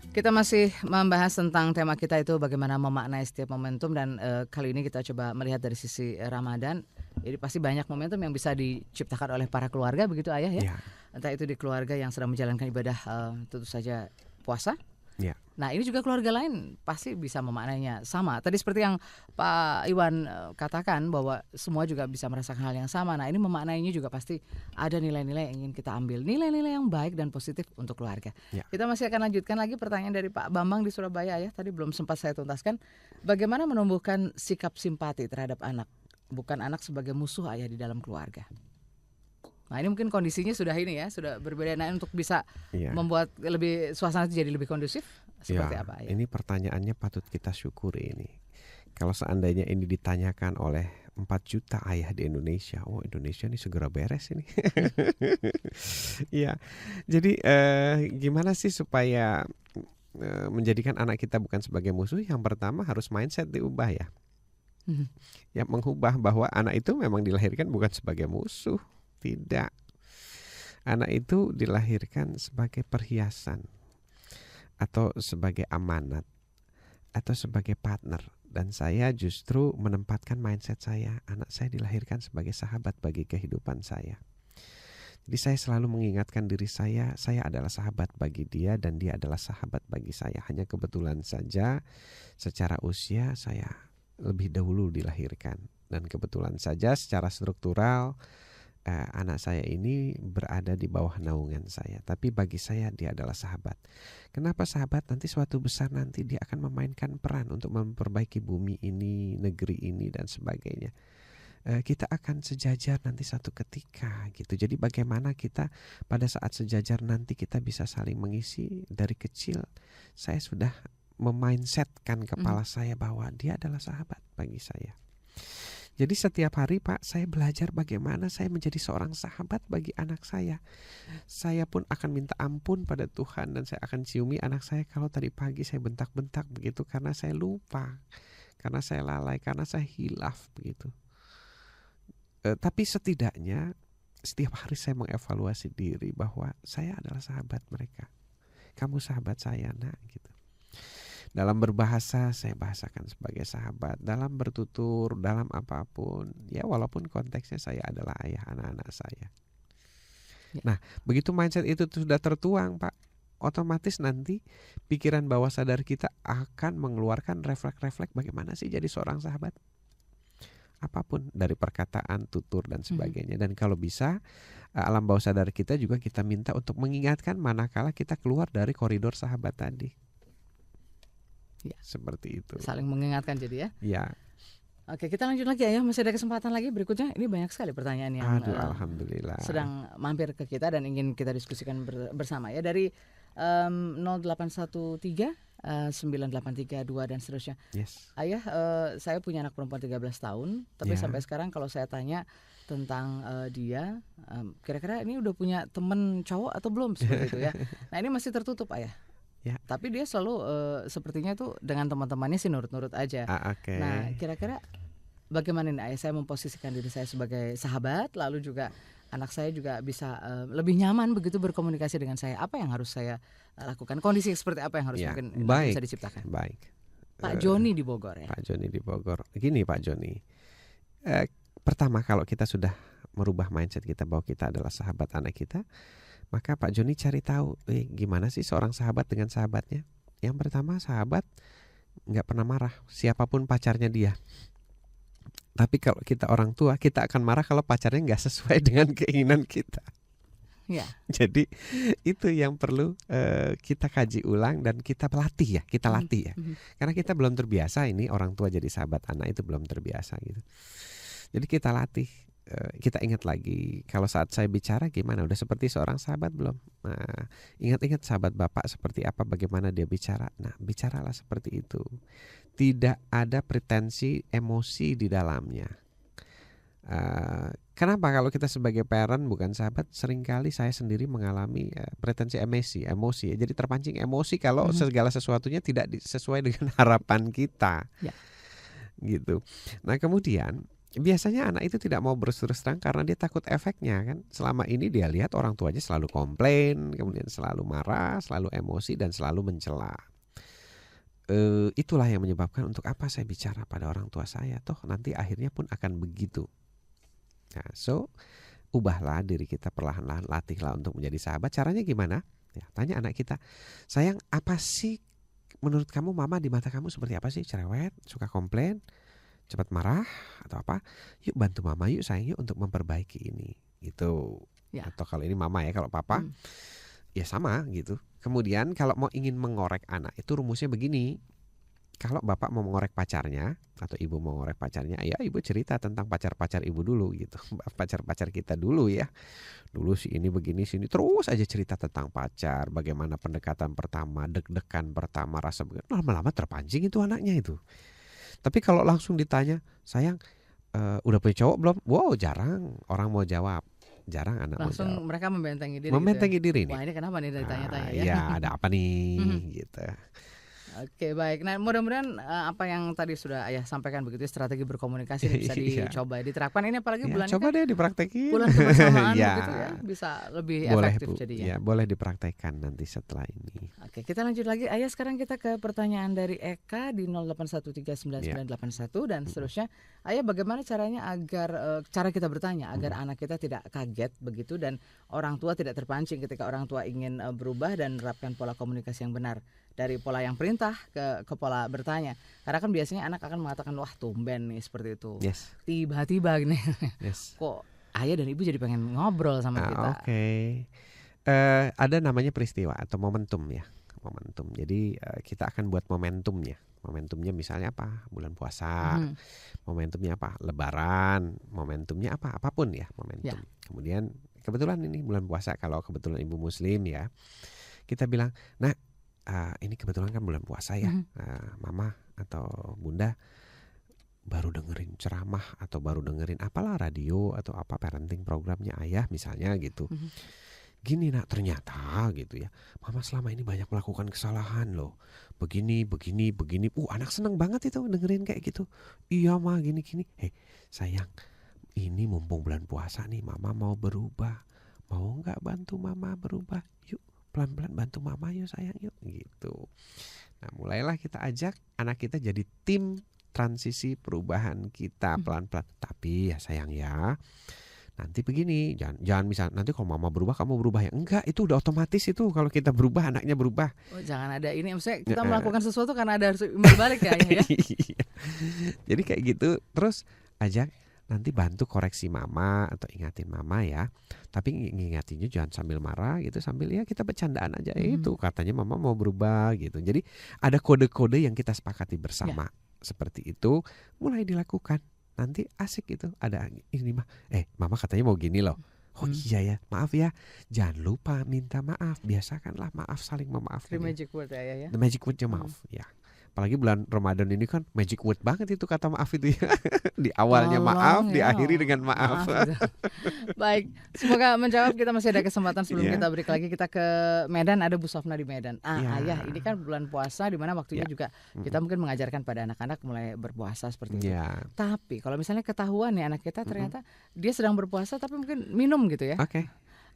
Kita masih membahas tentang tema kita itu bagaimana memaknai setiap momentum, dan kali ini kita coba melihat dari sisi Ramadan. Jadi pasti banyak momentum yang bisa diciptakan oleh para keluarga, begitu Ayah ya? Entah itu di keluarga yang sedang menjalankan ibadah tentu saja puasa. Nah, ini juga keluarga lain pasti bisa memaknainya sama. Tadi seperti yang Pak Iwan katakan bahwa semua juga bisa merasakan hal yang sama. Nah, ini memaknainya juga pasti ada nilai-nilai yang ingin kita ambil. Nilai-nilai yang baik dan positif untuk keluarga. Kita masih akan lanjutkan lagi pertanyaan dari Pak Bambang di Surabaya ya. Tadi belum sempat saya tuntaskan. Bagaimana menumbuhkan sikap simpati terhadap anak? Bukan anak sebagai musuh Ayah di dalam keluarga. Nah, ini mungkin kondisinya sudah ini ya, sudah berbeda. Nah, untuk bisa membuat lebih suasana itu jadi lebih kondusif, seperti apa ya? Ini pertanyaannya patut kita syukuri ini. Kalau seandainya ini ditanyakan oleh 4 juta ayah di Indonesia, Indonesia ini segera beres ini. Iya. Jadi gimana sih supaya menjadikan anak kita bukan sebagai musuh? Yang pertama harus mindset diubah ya. Yang mengubah bahwa anak itu memang dilahirkan bukan sebagai musuh. Tidak. Anak itu dilahirkan sebagai perhiasan, atau sebagai amanat, atau sebagai partner. Dan saya justru menempatkan mindset saya, anak saya dilahirkan sebagai sahabat bagi kehidupan saya. Jadi saya selalu mengingatkan diri saya adalah sahabat bagi dia dan dia adalah sahabat bagi saya. Hanya kebetulan saja secara usia saya lebih dahulu dilahirkan. Dan kebetulan saja secara struktural anak saya ini berada di bawah naungan saya. Tapi bagi saya dia adalah sahabat. Kenapa sahabat? Nanti suatu besar nanti dia akan memainkan peran untuk memperbaiki bumi ini, negeri ini dan sebagainya. Kita akan sejajar nanti satu ketika gitu. Jadi bagaimana kita pada saat sejajar nanti kita bisa saling mengisi. Dari kecil saya sudah memindsetkan kepala saya bahwa dia adalah sahabat bagi saya. Jadi setiap hari Pak, saya belajar bagaimana saya menjadi seorang sahabat bagi anak saya. Saya pun akan minta ampun pada Tuhan dan saya akan ciumi anak saya kalau tadi pagi saya bentak-bentak begitu karena saya lupa, karena saya lalai, karena saya hilaf begitu. Tapi setidaknya setiap hari saya mengevaluasi diri bahwa saya adalah sahabat mereka. Kamu sahabat saya nak gitu. Dalam berbahasa saya bahasakan sebagai sahabat, dalam bertutur, dalam apapun, ya walaupun konteksnya saya adalah ayah anak-anak saya. Nah, begitu mindset itu sudah tertuang Pak, otomatis nanti pikiran bawah sadar kita akan mengeluarkan refleks-refleks bagaimana sih jadi seorang sahabat. Apapun dari perkataan, tutur dan sebagainya. Dan kalau bisa alam bawah sadar kita juga kita minta untuk mengingatkan manakala kita keluar dari koridor sahabat tadi. Seperti itu. Saling mengingatkan jadi ya. Ya. Oke, kita lanjut lagi ya. Masih ada kesempatan lagi berikutnya. Ini banyak sekali pertanyaan yang alhamdulillah sedang mampir ke kita dan ingin kita diskusikan bersama ya. Dari 0813 9832 dan seterusnya. Yes. Ayah, saya punya anak perempuan 13 tahun, tapi sampai sekarang kalau saya tanya tentang dia, kira-kira ini udah punya temen cowok atau belum, seperti itu ya. Nah, ini masih tertutup, Ayah. Ya. Tapi dia selalu sepertinya tuh dengan teman-temannya sih nurut-nurut aja. Okay. Nah, kira-kira bagaimana nih, Ayah, saya memposisikan diri saya sebagai sahabat, lalu juga anak saya juga bisa lebih nyaman begitu berkomunikasi dengan saya. Apa yang harus saya lakukan? Kondisi seperti apa yang harus mungkin bisa diciptakan? Baik. Pak Joni di Bogor ya. Pak Joni di Bogor. Gini Pak Joni. Pertama, kalau kita sudah merubah mindset kita bahwa kita adalah sahabat anak kita, maka Pak Joni cari tahu gimana sih seorang sahabat dengan sahabatnya. Yang pertama, sahabat nggak pernah marah siapapun pacarnya dia. Tapi kalau kita orang tua, kita akan marah kalau pacarnya nggak sesuai dengan keinginan kita. Ya. Jadi itu yang perlu kita kaji ulang dan kita latih ya, Karena kita belum terbiasa, ini orang tua jadi sahabat anak itu belum terbiasa gitu. Jadi kita latih, kita ingat lagi kalau saat saya bicara gimana, udah seperti seorang sahabat belum? Nah, ingat-ingat sahabat Bapak seperti apa, bagaimana dia bicara. Nah, bicaralah seperti itu. Tidak ada pretensi emosi di dalamnya. Kenapa kalau kita sebagai parent bukan sahabat, seringkali saya sendiri mengalami pretensi emosi. Jadi terpancing emosi kalau segala sesuatunya tidak sesuai dengan harapan kita. Ya. Gitu. Nah, kemudian biasanya anak itu tidak mau berterus terang karena dia takut efeknya kan. Selama ini dia lihat orang tuanya selalu komplain, kemudian selalu marah, selalu emosi dan selalu mencela. Itulah yang menyebabkan untuk apa saya bicara pada orang tua saya, toh nanti akhirnya pun akan begitu. Nah, ubahlah diri kita perlahan-lahan, latihlah untuk menjadi sahabat. Caranya gimana? Ya, tanya anak kita, sayang, apa sih menurut kamu mama di mata kamu seperti apa sih? Cerewet, suka komplain, cepat marah atau apa? Yuk bantu mama, yuk sayang, yuk untuk memperbaiki ini. Gitu. Ya. Atau kalau ini mama ya, kalau papa ya sama gitu. Kemudian kalau mau ingin mengorek anak itu rumusnya begini. Kalau bapak mau mengorek pacarnya atau ibu mau mengorek pacarnya, ya ibu cerita tentang pacar-pacar ibu dulu gitu. Pacar-pacar kita dulu ya. Dulu si ini begini sini, terus aja cerita tentang pacar, bagaimana pendekatan pertama, deg-degan pertama, rasa begitu. Lama-lama terpancing itu anaknya itu. Tapi kalau langsung ditanya, sayang, udah punya cowok belum? Wow, jarang orang mau jawab. Jarang anak langsung mau jawab. Mereka membentengi diri. Membentengi diri nih. Wah, ini kenapa nih ditanya-tanya ya? Ya, ada apa nih gitu. Oke, baik. Nah, mudah-mudahan apa yang tadi sudah Ayah sampaikan begitu, strategi berkomunikasi bisa dicoba diterapkan. Ini apalagi bulan coba deh dipraktekin. Bulan kebersamaan begitu ya, bisa lebih efektif jadinya. Ya, boleh dipraktekkan nanti setelah ini. Oke, kita lanjut lagi. Ayah, sekarang kita ke pertanyaan dari Eka di 08139981 dan seterusnya. Ayah, bagaimana caranya agar cara kita bertanya agar anak kita tidak kaget begitu dan orang tua tidak terpancing ketika orang tua ingin berubah dan menerapkan pola komunikasi yang benar dari pola yang perintah ke pola bertanya. Karena kan biasanya anak akan mengatakan, wah tumben nih seperti itu. Yes. Tiba-tiba gini. Yes. Kok ayah dan ibu jadi pengen ngobrol sama kita. Oke. Ada namanya peristiwa atau momentum ya. Momentum. Jadi kita akan buat momentumnya. Momentumnya misalnya apa? Bulan puasa. Momentumnya apa? Lebaran. Momentumnya apa? Apapun ya momentum. Ya. Kemudian kebetulan ini bulan puasa, kalau kebetulan ibu muslim ya, kita bilang, nah ini kebetulan kan bulan puasa ya, mama atau bunda baru dengerin ceramah atau baru dengerin apalah radio atau apa parenting programnya ayah misalnya gitu. Gini nak, ternyata gitu ya, mama selama ini banyak melakukan kesalahan loh, begini. Anak seneng banget itu dengerin kayak gitu. Iya mah gini. Sayang, ini mumpung bulan puasa nih, mama mau berubah, mau nggak bantu mama berubah? Yuk pelan-pelan bantu mama yuk sayang yuk gitu. Nah, mulailah kita ajak anak kita jadi tim transisi perubahan kita pelan-pelan. Tapi ya sayang ya, nanti begini, jangan misal nanti kalau mama berubah kamu berubah ya. Enggak, itu udah otomatis itu kalau kita berubah anaknya berubah. Oh, jangan ada ini, maksudnya kita melakukan sesuatu karena ada harus berbalik ya. Jadi kayak gitu, terus ajak nanti bantu koreksi mama atau ingatin mama ya. Tapi ngingatinnya jangan sambil marah gitu, sambil ya kita bercandaan aja. Itu katanya mama mau berubah gitu. Jadi ada kode-kode yang kita sepakati bersama. seperti itu mulai dilakukan. Nanti asik itu, ada ini mah, mama katanya mau gini loh. Oh iya ya, maaf ya. Jangan lupa minta maaf. Biasakanlah maaf, saling memaafkan. The magic word ya. The magic wordnya maaf ya. Apalagi bulan Ramadan ini kan magic word banget itu kata maaf itu ya. Di awalnya maaf, diakhiri dengan maaf. Baik, semoga menjawab. Kita masih ada kesempatan sebelum kita break lagi. Kita ke Medan, ada Bu Sofna di Medan. Ayah, ini kan bulan puasa di mana waktunya juga kita mungkin mengajarkan pada anak-anak mulai berpuasa seperti itu. Tapi kalau misalnya ketahuan nih anak kita ternyata dia sedang berpuasa tapi mungkin minum gitu ya.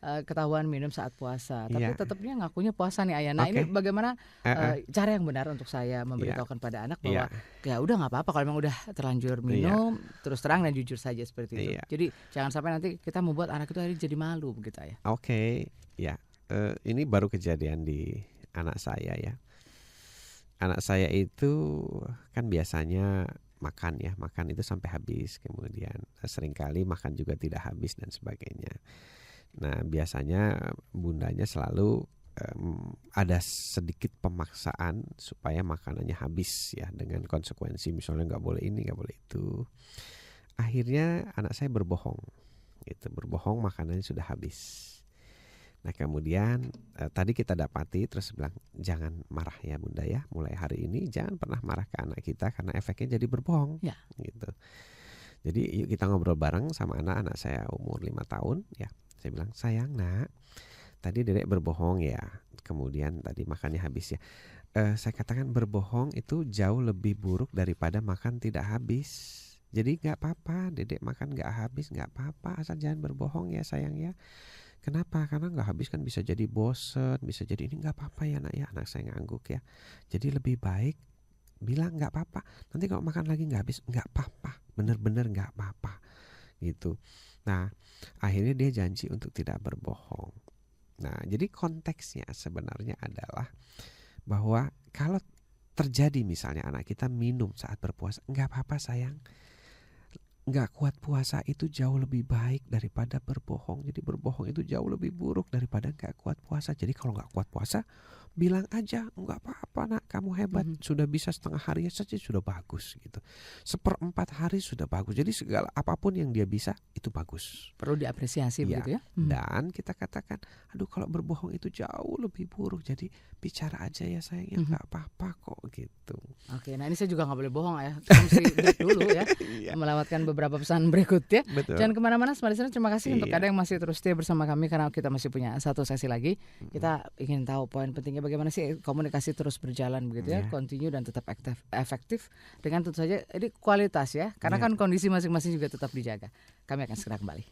Ketahuan minum saat puasa, tapi tetapnya ngakunya puasa nih ayah. Nah ini bagaimana cara yang benar untuk saya memberitahukan pada anak bahwa ya udah nggak apa-apa kalau memang udah terlanjur minum, terus terang dan jujur saja seperti itu. Jadi jangan sampai nanti kita membuat anak itu akhirnya jadi malu begitu ya. Ini baru kejadian di anak saya ya. Anak saya itu kan biasanya makan itu sampai habis, kemudian seringkali makan juga tidak habis dan sebagainya. Nah biasanya bundanya selalu ada sedikit pemaksaan supaya makanannya habis ya, dengan konsekuensi misalnya nggak boleh ini nggak boleh itu. Akhirnya anak saya berbohong makanannya sudah habis. Nah kemudian tadi kita dapati terus bilang jangan marah ya bunda ya, mulai hari ini jangan pernah marah ke anak kita karena efeknya jadi berbohong gitu. Jadi yuk kita ngobrol bareng sama anak saya umur 5 tahun ya. Saya bilang, sayang nak, tadi dedek berbohong ya, kemudian tadi makannya habis ya. Saya katakan berbohong itu jauh lebih buruk daripada makan tidak habis. Jadi gak apa-apa, dedek makan gak habis gak apa-apa, asal jangan berbohong ya sayang ya. Kenapa? Karena gak habis kan bisa jadi bosen, bisa jadi ini gak apa-apa ya nak ya. Anak saya ngangguk ya. Jadi lebih baik bilang gak apa-apa. Nanti kalau makan lagi gak habis gak apa-apa, bener-bener gak apa-apa gitu. Nah akhirnya dia janji untuk tidak berbohong. Nah jadi konteksnya sebenarnya adalah bahwa kalau terjadi misalnya anak kita minum saat berpuasa, nggak apa-apa sayang, nggak kuat puasa itu jauh lebih baik daripada berbohong. Jadi berbohong itu jauh lebih buruk daripada nggak kuat puasa. Jadi kalau nggak kuat puasa bilang aja nggak apa-apa nak, kamu hebat, sudah bisa setengah hari saja sudah bagus gitu, 1/4 hari sudah bagus. Jadi segala apapun yang dia bisa itu bagus, perlu diapresiasi begitu ya. Dan kita katakan aduh kalau berbohong itu jauh lebih buruk, jadi bicara aja ya sayang ya nggak apa-apa kok gitu. Oke, nah ini saya juga nggak boleh bohong ya, kita mesti break dulu ya. Melewatkan beberapa pesan berikut ya. Jangan kemana-mana, Smart Listener, terima kasih untuk ada yang masih terus stay bersama kami karena kita masih punya satu sesi lagi. Kita ingin tahu poin pentingnya bagaimana sih komunikasi terus berjalan begitu ya, continue dan tetap efektif dengan tentu saja ini kualitas ya, karena kan kondisi masing-masing juga tetap dijaga. Kami akan segera kembali.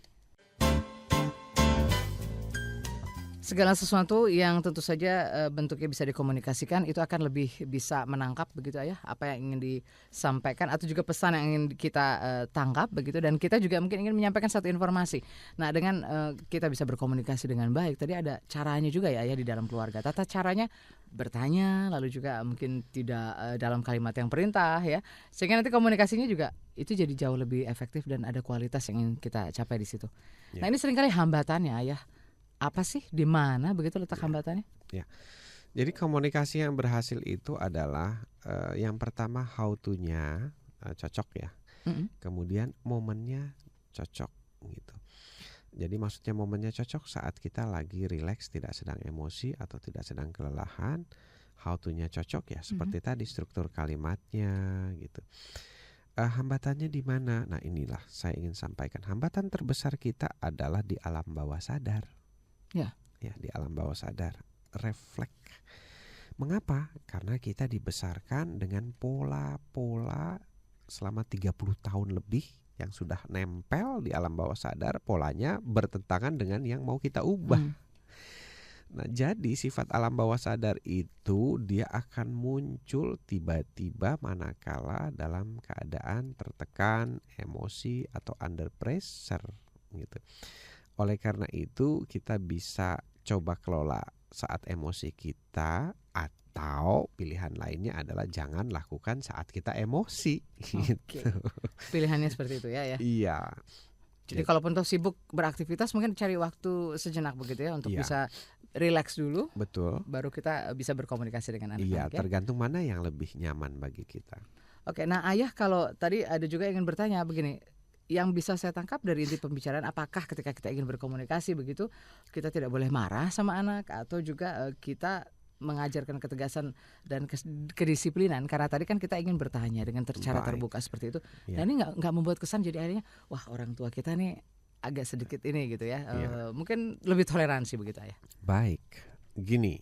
Segala sesuatu yang tentu saja bentuknya bisa dikomunikasikan itu akan lebih bisa menangkap begitu ya apa yang ingin disampaikan atau juga pesan yang ingin kita tangkap begitu, dan kita juga mungkin ingin menyampaikan satu informasi. Nah dengan kita bisa berkomunikasi dengan baik, tadi ada caranya juga ya di dalam keluarga. Tata caranya bertanya, lalu juga mungkin tidak dalam kalimat yang perintah ya, sehingga nanti komunikasinya juga itu jadi jauh lebih efektif dan ada kualitas yang ingin kita capai di situ. Nah ini seringkali hambatannya ya. Apa sih, di mana begitu letak hambatannya? Ya. Jadi komunikasi yang berhasil itu adalah yang pertama how to-nya cocok ya. Kemudian momennya cocok gitu. Jadi maksudnya momennya cocok saat kita lagi rileks, tidak sedang emosi atau tidak sedang kelelahan. How to-nya cocok ya, seperti tadi struktur kalimatnya gitu. Hambatannya di mana? Nah inilah saya ingin sampaikan. Hambatan terbesar kita adalah di alam bawah sadar. Ya, di alam bawah sadar, refleks. Mengapa? Karena kita dibesarkan dengan pola-pola selama 30 tahun lebih yang sudah nempel di alam bawah sadar, polanya bertentangan dengan yang mau kita ubah. Nah, jadi sifat alam bawah sadar itu dia akan muncul tiba-tiba manakala dalam keadaan tertekan, emosi atau under pressure gitu. Oleh karena itu kita bisa coba kelola saat emosi kita, atau pilihan lainnya adalah jangan lakukan saat kita emosi. Gitu. Pilihannya seperti itu ya. Iya. Jadi kalaupun toh sibuk beraktivitas mungkin cari waktu sejenak begitu ya untuk bisa rileks dulu. Betul. Baru kita bisa berkomunikasi dengan anak-anak. Iya, tergantung mana yang lebih nyaman bagi kita. Oke, nah ayah kalau tadi ada juga yang ingin bertanya begini, yang bisa saya tangkap dari inti pembicaraan apakah ketika kita ingin berkomunikasi begitu kita tidak boleh marah sama anak atau juga kita mengajarkan ketegasan dan kedisiplinan karena tadi kan kita ingin bertanya dengan cara terbuka seperti itu. Nah ini nggak membuat kesan jadi akhirnya wah orang tua kita nih agak sedikit ini gitu ya, mungkin lebih toleransi begitu ya. Baik, gini,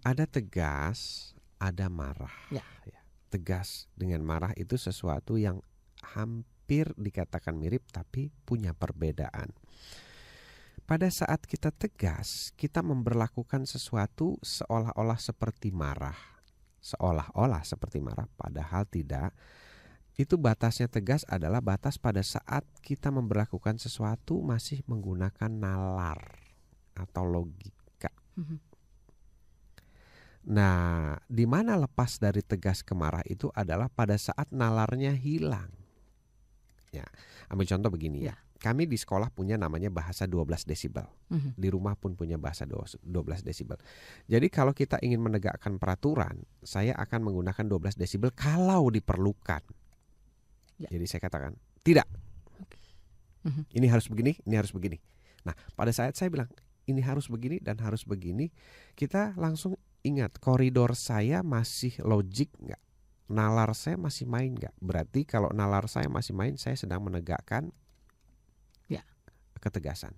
ada tegas, ada marah. Ya. Tegas dengan marah itu sesuatu yang hampir dikatakan mirip tapi punya perbedaan. Pada saat kita tegas, kita memberlakukan sesuatu seolah-olah seperti marah. Seolah-olah seperti marah, padahal tidak. Itu batasnya tegas adalah batas pada saat kita memberlakukan sesuatu masih menggunakan nalar atau logika. Nah, di mana lepas dari tegas ke marah itu adalah pada saat nalarnya hilang. Ya, ambil contoh begini ya. Kami di sekolah punya namanya bahasa 12 desibel. Di rumah pun punya bahasa 12 desibel. Jadi kalau kita ingin menegakkan peraturan, saya akan menggunakan 12 desibel kalau diperlukan. Jadi saya katakan, tidak. Ini harus begini, ini harus begini. Nah, pada saat saya bilang, ini harus begini dan harus begini, kita langsung ingat, koridor saya masih logik nggak? Nalar saya masih main nggak? Berarti kalau nalar saya masih main, saya sedang menegakkan ketegasan.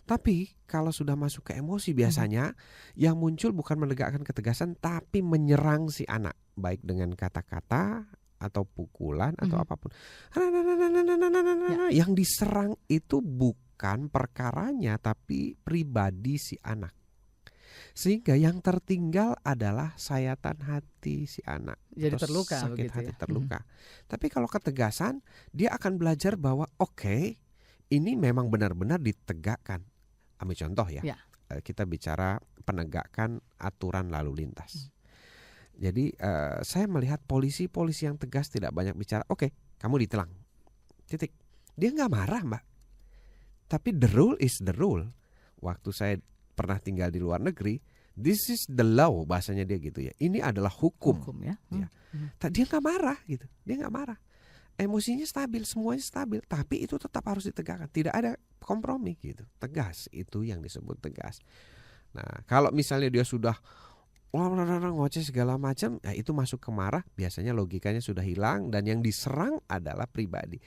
Tapi kalau sudah masuk ke emosi biasanya yang muncul bukan menegakkan ketegasan tapi menyerang si anak, baik dengan kata-kata atau pukulan atau apapun. Yang diserang itu bukan perkaranya tapi pribadi si anak. Sehingga yang tertinggal adalah sayatan hati si anak. Jadi terluka sakit begitu hati, terluka. Tapi kalau ketegasan, dia akan belajar bahwa oke, ini memang benar-benar ditegakkan. Ambil contoh ya. Kita bicara penegakan aturan lalu lintas. Jadi saya melihat polisi-polisi yang tegas tidak banyak bicara. Oke, kamu ditilang. Titik. Dia nggak marah, Mbak. Tapi the rule is the rule. Waktu saya pernah tinggal di luar negeri, this is the law, bahasanya dia gitu ya. Ini adalah hukum ya. Dia nggak marah gitu. Dia nggak marah. Emosinya stabil, semuanya stabil, tapi itu tetap harus ditegakkan. Tidak ada kompromi gitu. Tegas, itu yang disebut tegas. Nah, kalau misalnya dia sudah ngoceh segala macam, ya itu masuk ke marah, biasanya logikanya sudah hilang dan yang diserang adalah pribadi.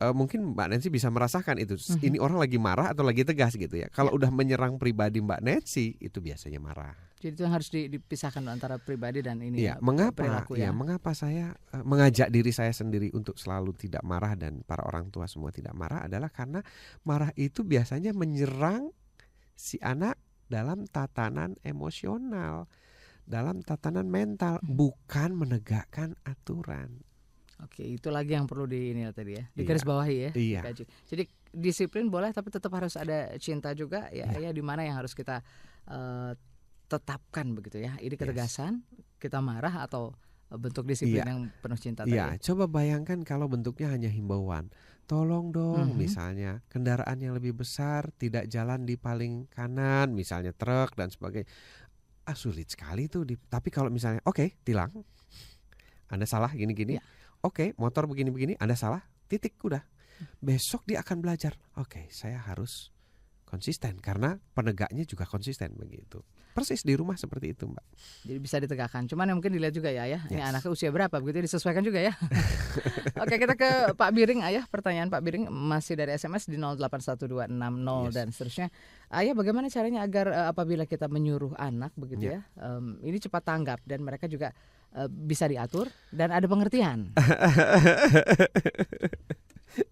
Mungkin Mbak Nancy bisa merasakan itu. Ini orang lagi marah atau lagi tegas gitu ya. Kalau udah menyerang pribadi Mbak Nancy, itu biasanya marah. Jadi itu harus dipisahkan antara pribadi dan ini perilaku ya. Mengapa saya mengajak diri saya sendiri untuk selalu tidak marah dan para orang tua semua tidak marah adalah karena marah itu biasanya menyerang si anak dalam tatanan emosional, dalam tatanan mental, bukan menegakkan aturan. Oke, itu lagi yang perlu digarisbawahi ya. Iya. Jadi disiplin boleh, tapi tetap harus ada cinta juga ya di mana yang harus kita tetapkan begitu ya. Ini ketegasan, kita marah atau bentuk disiplin yang penuh cinta tadi. Iya, coba bayangkan kalau bentuknya hanya himbauan. Tolong dong, misalnya kendaraan yang lebih besar tidak jalan di paling kanan, misalnya truk dan sebagainya. Sulit sekali tuh. Tapi kalau misalnya, oke, tilang, Anda salah gini-gini. Oke, motor begini-begini, Anda salah, titik, udah. Besok dia akan belajar. Oke, saya harus konsisten karena penegaknya juga konsisten begitu. Persis di rumah seperti itu, Mbak. Jadi bisa ditegakkan. Cuman yang mungkin dilihat juga ya. Ini anaknya usia berapa begitu disesuaikan juga ya. Oke, kita ke Pak Biring, Ayah. Pertanyaan Pak Biring masih dari SMS di 081260 dan seterusnya. Ayah, bagaimana caranya agar apabila kita menyuruh anak begitu ya, ini cepat tanggap dan mereka juga bisa diatur dan ada pengertian.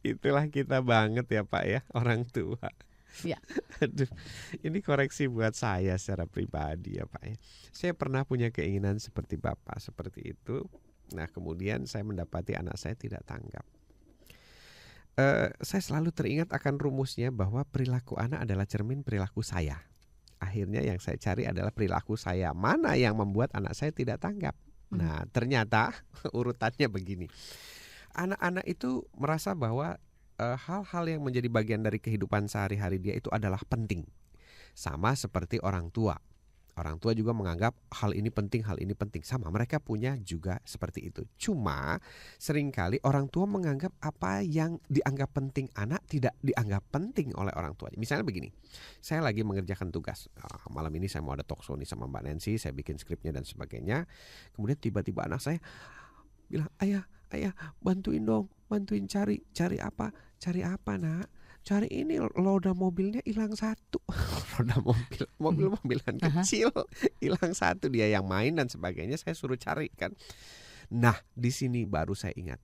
Itulah kita banget ya Pak ya, orang tua. Aduh, ini koreksi buat saya secara pribadi ya Pak ya. Saya pernah punya keinginan seperti Bapak seperti itu. Nah kemudian saya mendapati anak saya tidak tanggap. Saya selalu teringat akan rumusnya bahwa perilaku anak adalah cermin perilaku saya. Akhirnya yang saya cari adalah perilaku saya. Mana yang membuat anak saya tidak tanggap? Nah ternyata urutannya begini. Anak-anak itu merasa bahwa hal-hal yang menjadi bagian dari kehidupan sehari-hari dia itu adalah penting. Sama seperti orang tua. Orang tua juga menganggap hal ini penting, sama. Mereka punya juga seperti itu. Cuma seringkali orang tua menganggap apa yang dianggap penting anak tidak dianggap penting oleh orang tua. Misalnya begini, saya lagi mengerjakan tugas. Malam ini saya mau ada talk show nih sama Mbak Nancy, saya bikin skripnya dan sebagainya. Kemudian tiba-tiba anak saya bilang, ayah bantuin dong, bantuin cari apa nak? Cari ini roda mobilnya hilang satu. Roda mobilan kecil hilang satu, dia yang main dan sebagainya, saya suruh cari kan. Nah, di sini baru saya ingat.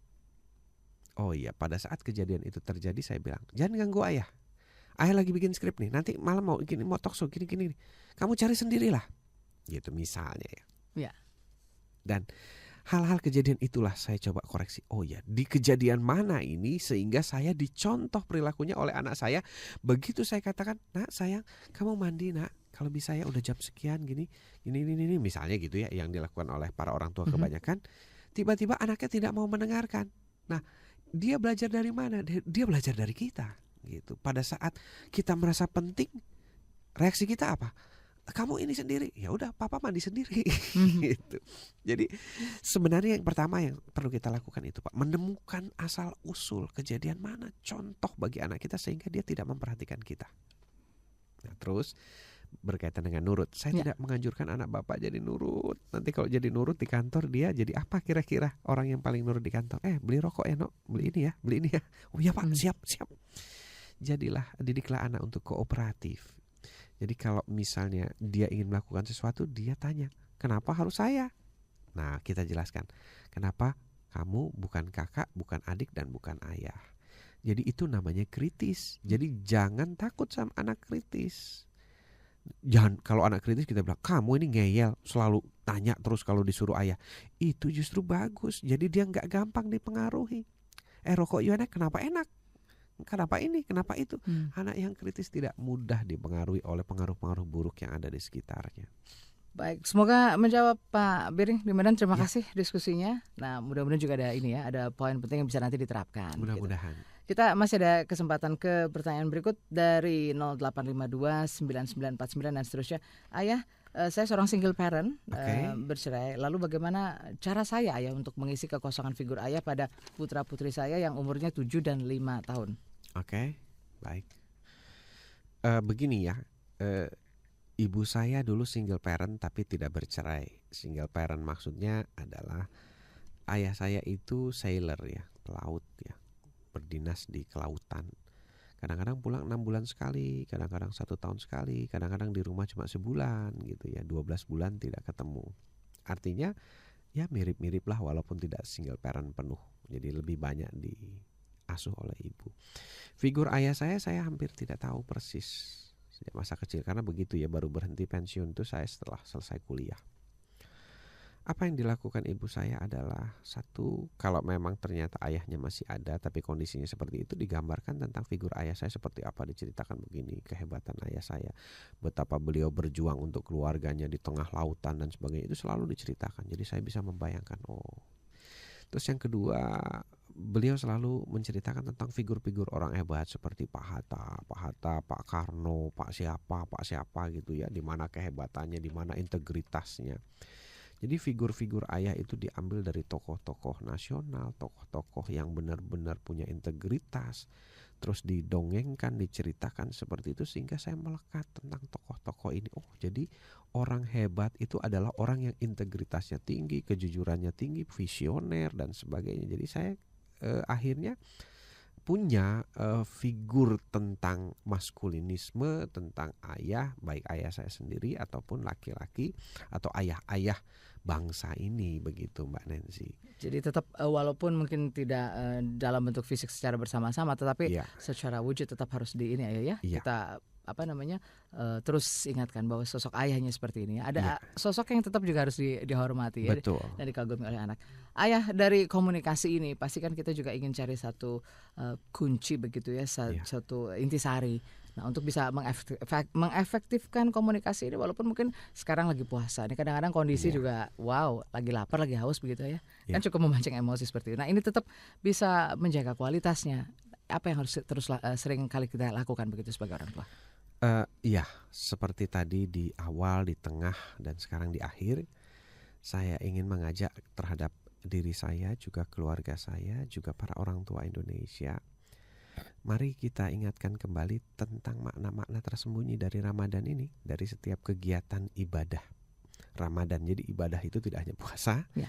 Oh iya, pada saat kejadian itu terjadi saya bilang, "Jangan ganggu ayah. Ayah lagi bikin skrip nih. Nanti malam mau talk show gini. Kamu cari sendirilah." Gitu misalnya ya. Ya. Dan hal-hal kejadian itulah saya coba koreksi. Oh ya, di kejadian mana ini sehingga saya dicontoh perilakunya oleh anak saya. Begitu saya katakan, "Nak sayang, kamu mandi nak. Kalau bisa ya udah jam sekian gini. Misalnya gitu ya, yang dilakukan oleh para orang tua kebanyakan. Tiba-tiba anaknya tidak mau mendengarkan. Nah, dia belajar dari mana? Dia belajar dari kita. Gitu. Pada saat kita merasa penting, reaksi kita apa? Kamu ini sendiri, ya udah papa mandi sendiri. Gitu. Jadi sebenarnya yang pertama yang perlu kita lakukan itu Pak, menemukan asal usul kejadian mana contoh bagi anak kita sehingga dia tidak memperhatikan kita. Nah, terus berkaitan dengan nurut, saya tidak menganjurkan anak bapak jadi nurut. Nanti kalau jadi nurut di kantor, dia jadi apa kira-kira orang yang paling nurut di kantor? Beli rokok ya no, beli ini ya. Oh iya Pak, siap. Didiklah anak untuk kooperatif. Jadi kalau misalnya dia ingin melakukan sesuatu, dia tanya, kenapa harus saya? Nah, kita jelaskan, kenapa kamu bukan kakak, bukan adik, dan bukan ayah. Jadi itu namanya kritis. Jadi jangan takut sama anak kritis. Jangan, kalau anak kritis kita bilang, kamu ini ngeyel, selalu tanya terus kalau disuruh ayah. Itu justru bagus, jadi dia gak gampang dipengaruhi. Rokok enak, kenapa enak? Kenapa ini, kenapa itu? Anak yang kritis tidak mudah dipengaruhi oleh pengaruh-pengaruh buruk yang ada di sekitarnya. Baik, semoga menjawab Pak Biring. Terima kasih diskusinya. Nah, mudah-mudahan juga ada poin penting yang bisa nanti diterapkan. Mudah-mudahan. Gitu. Kita masih ada kesempatan ke pertanyaan berikut dari 0852 9949 dan seterusnya. Ayah, saya seorang single parent, bercerai. Lalu bagaimana cara saya ayah untuk mengisi kekosongan figur ayah pada putra-putri saya yang umurnya 7 dan 5 tahun? Oke, baik. Begini ya, ibu saya dulu single parent tapi tidak bercerai. Single parent maksudnya adalah ayah saya itu sailor ya, pelaut ya, berdinas di kelautan. Kadang-kadang pulang 6 bulan sekali, kadang-kadang 1 tahun sekali, kadang-kadang di rumah cuma sebulan gitu ya, 12 bulan tidak ketemu. Artinya ya mirip-mirip lah walaupun tidak single parent penuh. Jadi lebih banyak diasuh oleh ibu. Figur ayah saya hampir tidak tahu persis sejak masa kecil karena begitu ya, baru berhenti pensiun itu saya setelah selesai kuliah. Apa yang dilakukan ibu saya adalah satu, kalau memang ternyata ayahnya masih ada tapi kondisinya seperti itu, digambarkan tentang figur ayah saya seperti apa, diceritakan begini kehebatan ayah saya, betapa beliau berjuang untuk keluarganya di tengah lautan dan sebagainya, itu selalu diceritakan. Jadi saya bisa membayangkan. Terus yang kedua, beliau selalu menceritakan tentang figur-figur orang hebat seperti Pak Hatta, Pak Karno, Pak siapa gitu ya, di mana kehebatannya, di mana integritasnya. Jadi figur-figur ayah itu diambil dari tokoh-tokoh nasional, tokoh-tokoh yang benar-benar punya integritas, terus didongengkan, diceritakan seperti itu sehingga saya melekat tentang tokoh-tokoh ini. Jadi orang hebat itu adalah orang yang integritasnya tinggi, kejujurannya tinggi, visioner dan sebagainya. Jadi saya akhirnya punya figur tentang maskulinisme, tentang ayah, baik ayah saya sendiri ataupun laki-laki atau ayah-ayah bangsa ini, begitu Mbak Nancy. Jadi tetap walaupun mungkin tidak dalam bentuk fisik secara bersama-sama, tetapi secara wujud tetap harus kita terus ingatkan bahwa sosok ayahnya seperti ini. Ada sosok yang tetap juga harus dihormati ya, dan dikagumi oleh anak. Ayah, dari komunikasi ini pasti kan kita juga ingin cari satu kunci begitu ya, satu intisari. Nah, untuk bisa mengefektifkan komunikasi ini, walaupun mungkin sekarang lagi puasa, ini kadang-kadang kondisi juga lagi lapar, lagi haus begitu ya, kan cukup memancing emosi seperti itu. Nah, ini tetap bisa menjaga kualitasnya. Apa yang harus terus sering kali kita lakukan begitu sebagai orang tua? Iya, seperti tadi di awal, di tengah, dan sekarang di akhir, saya ingin mengajak terhadap diri saya, juga keluarga saya, juga para orang tua Indonesia. Mari kita ingatkan kembali tentang makna-makna tersembunyi dari Ramadan ini, dari setiap kegiatan ibadah Ramadan. Jadi ibadah itu tidak hanya puasa. Ya.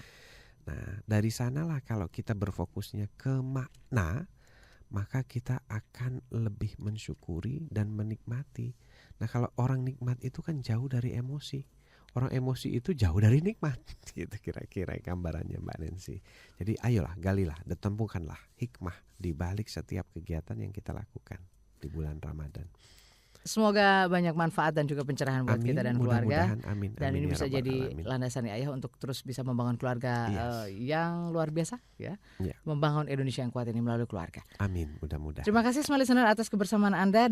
Nah, dari sanalah kalau kita berfokusnya ke makna, maka kita akan lebih mensyukuri dan menikmati. Nah, kalau orang nikmat itu kan jauh dari emosi. Orang emosi itu jauh dari nikmat. Gitu kira-kira gambarannya Mbak Nancy. Jadi ayolah, galilah, temukanlah hikmah di balik setiap kegiatan yang kita lakukan di bulan Ramadan. Semoga banyak manfaat dan juga pencerahan buat kita dan keluarga. Amin. Dan ini ya bisa Rabbal jadi Alamin. landasan ayah untuk terus bisa membangun keluarga yang luar biasa, ya. Ya. Membangun Indonesia yang kuat ini melalui keluarga. Amin, mudah-mudahan. Terima kasih semua listener atas kebersamaan Anda.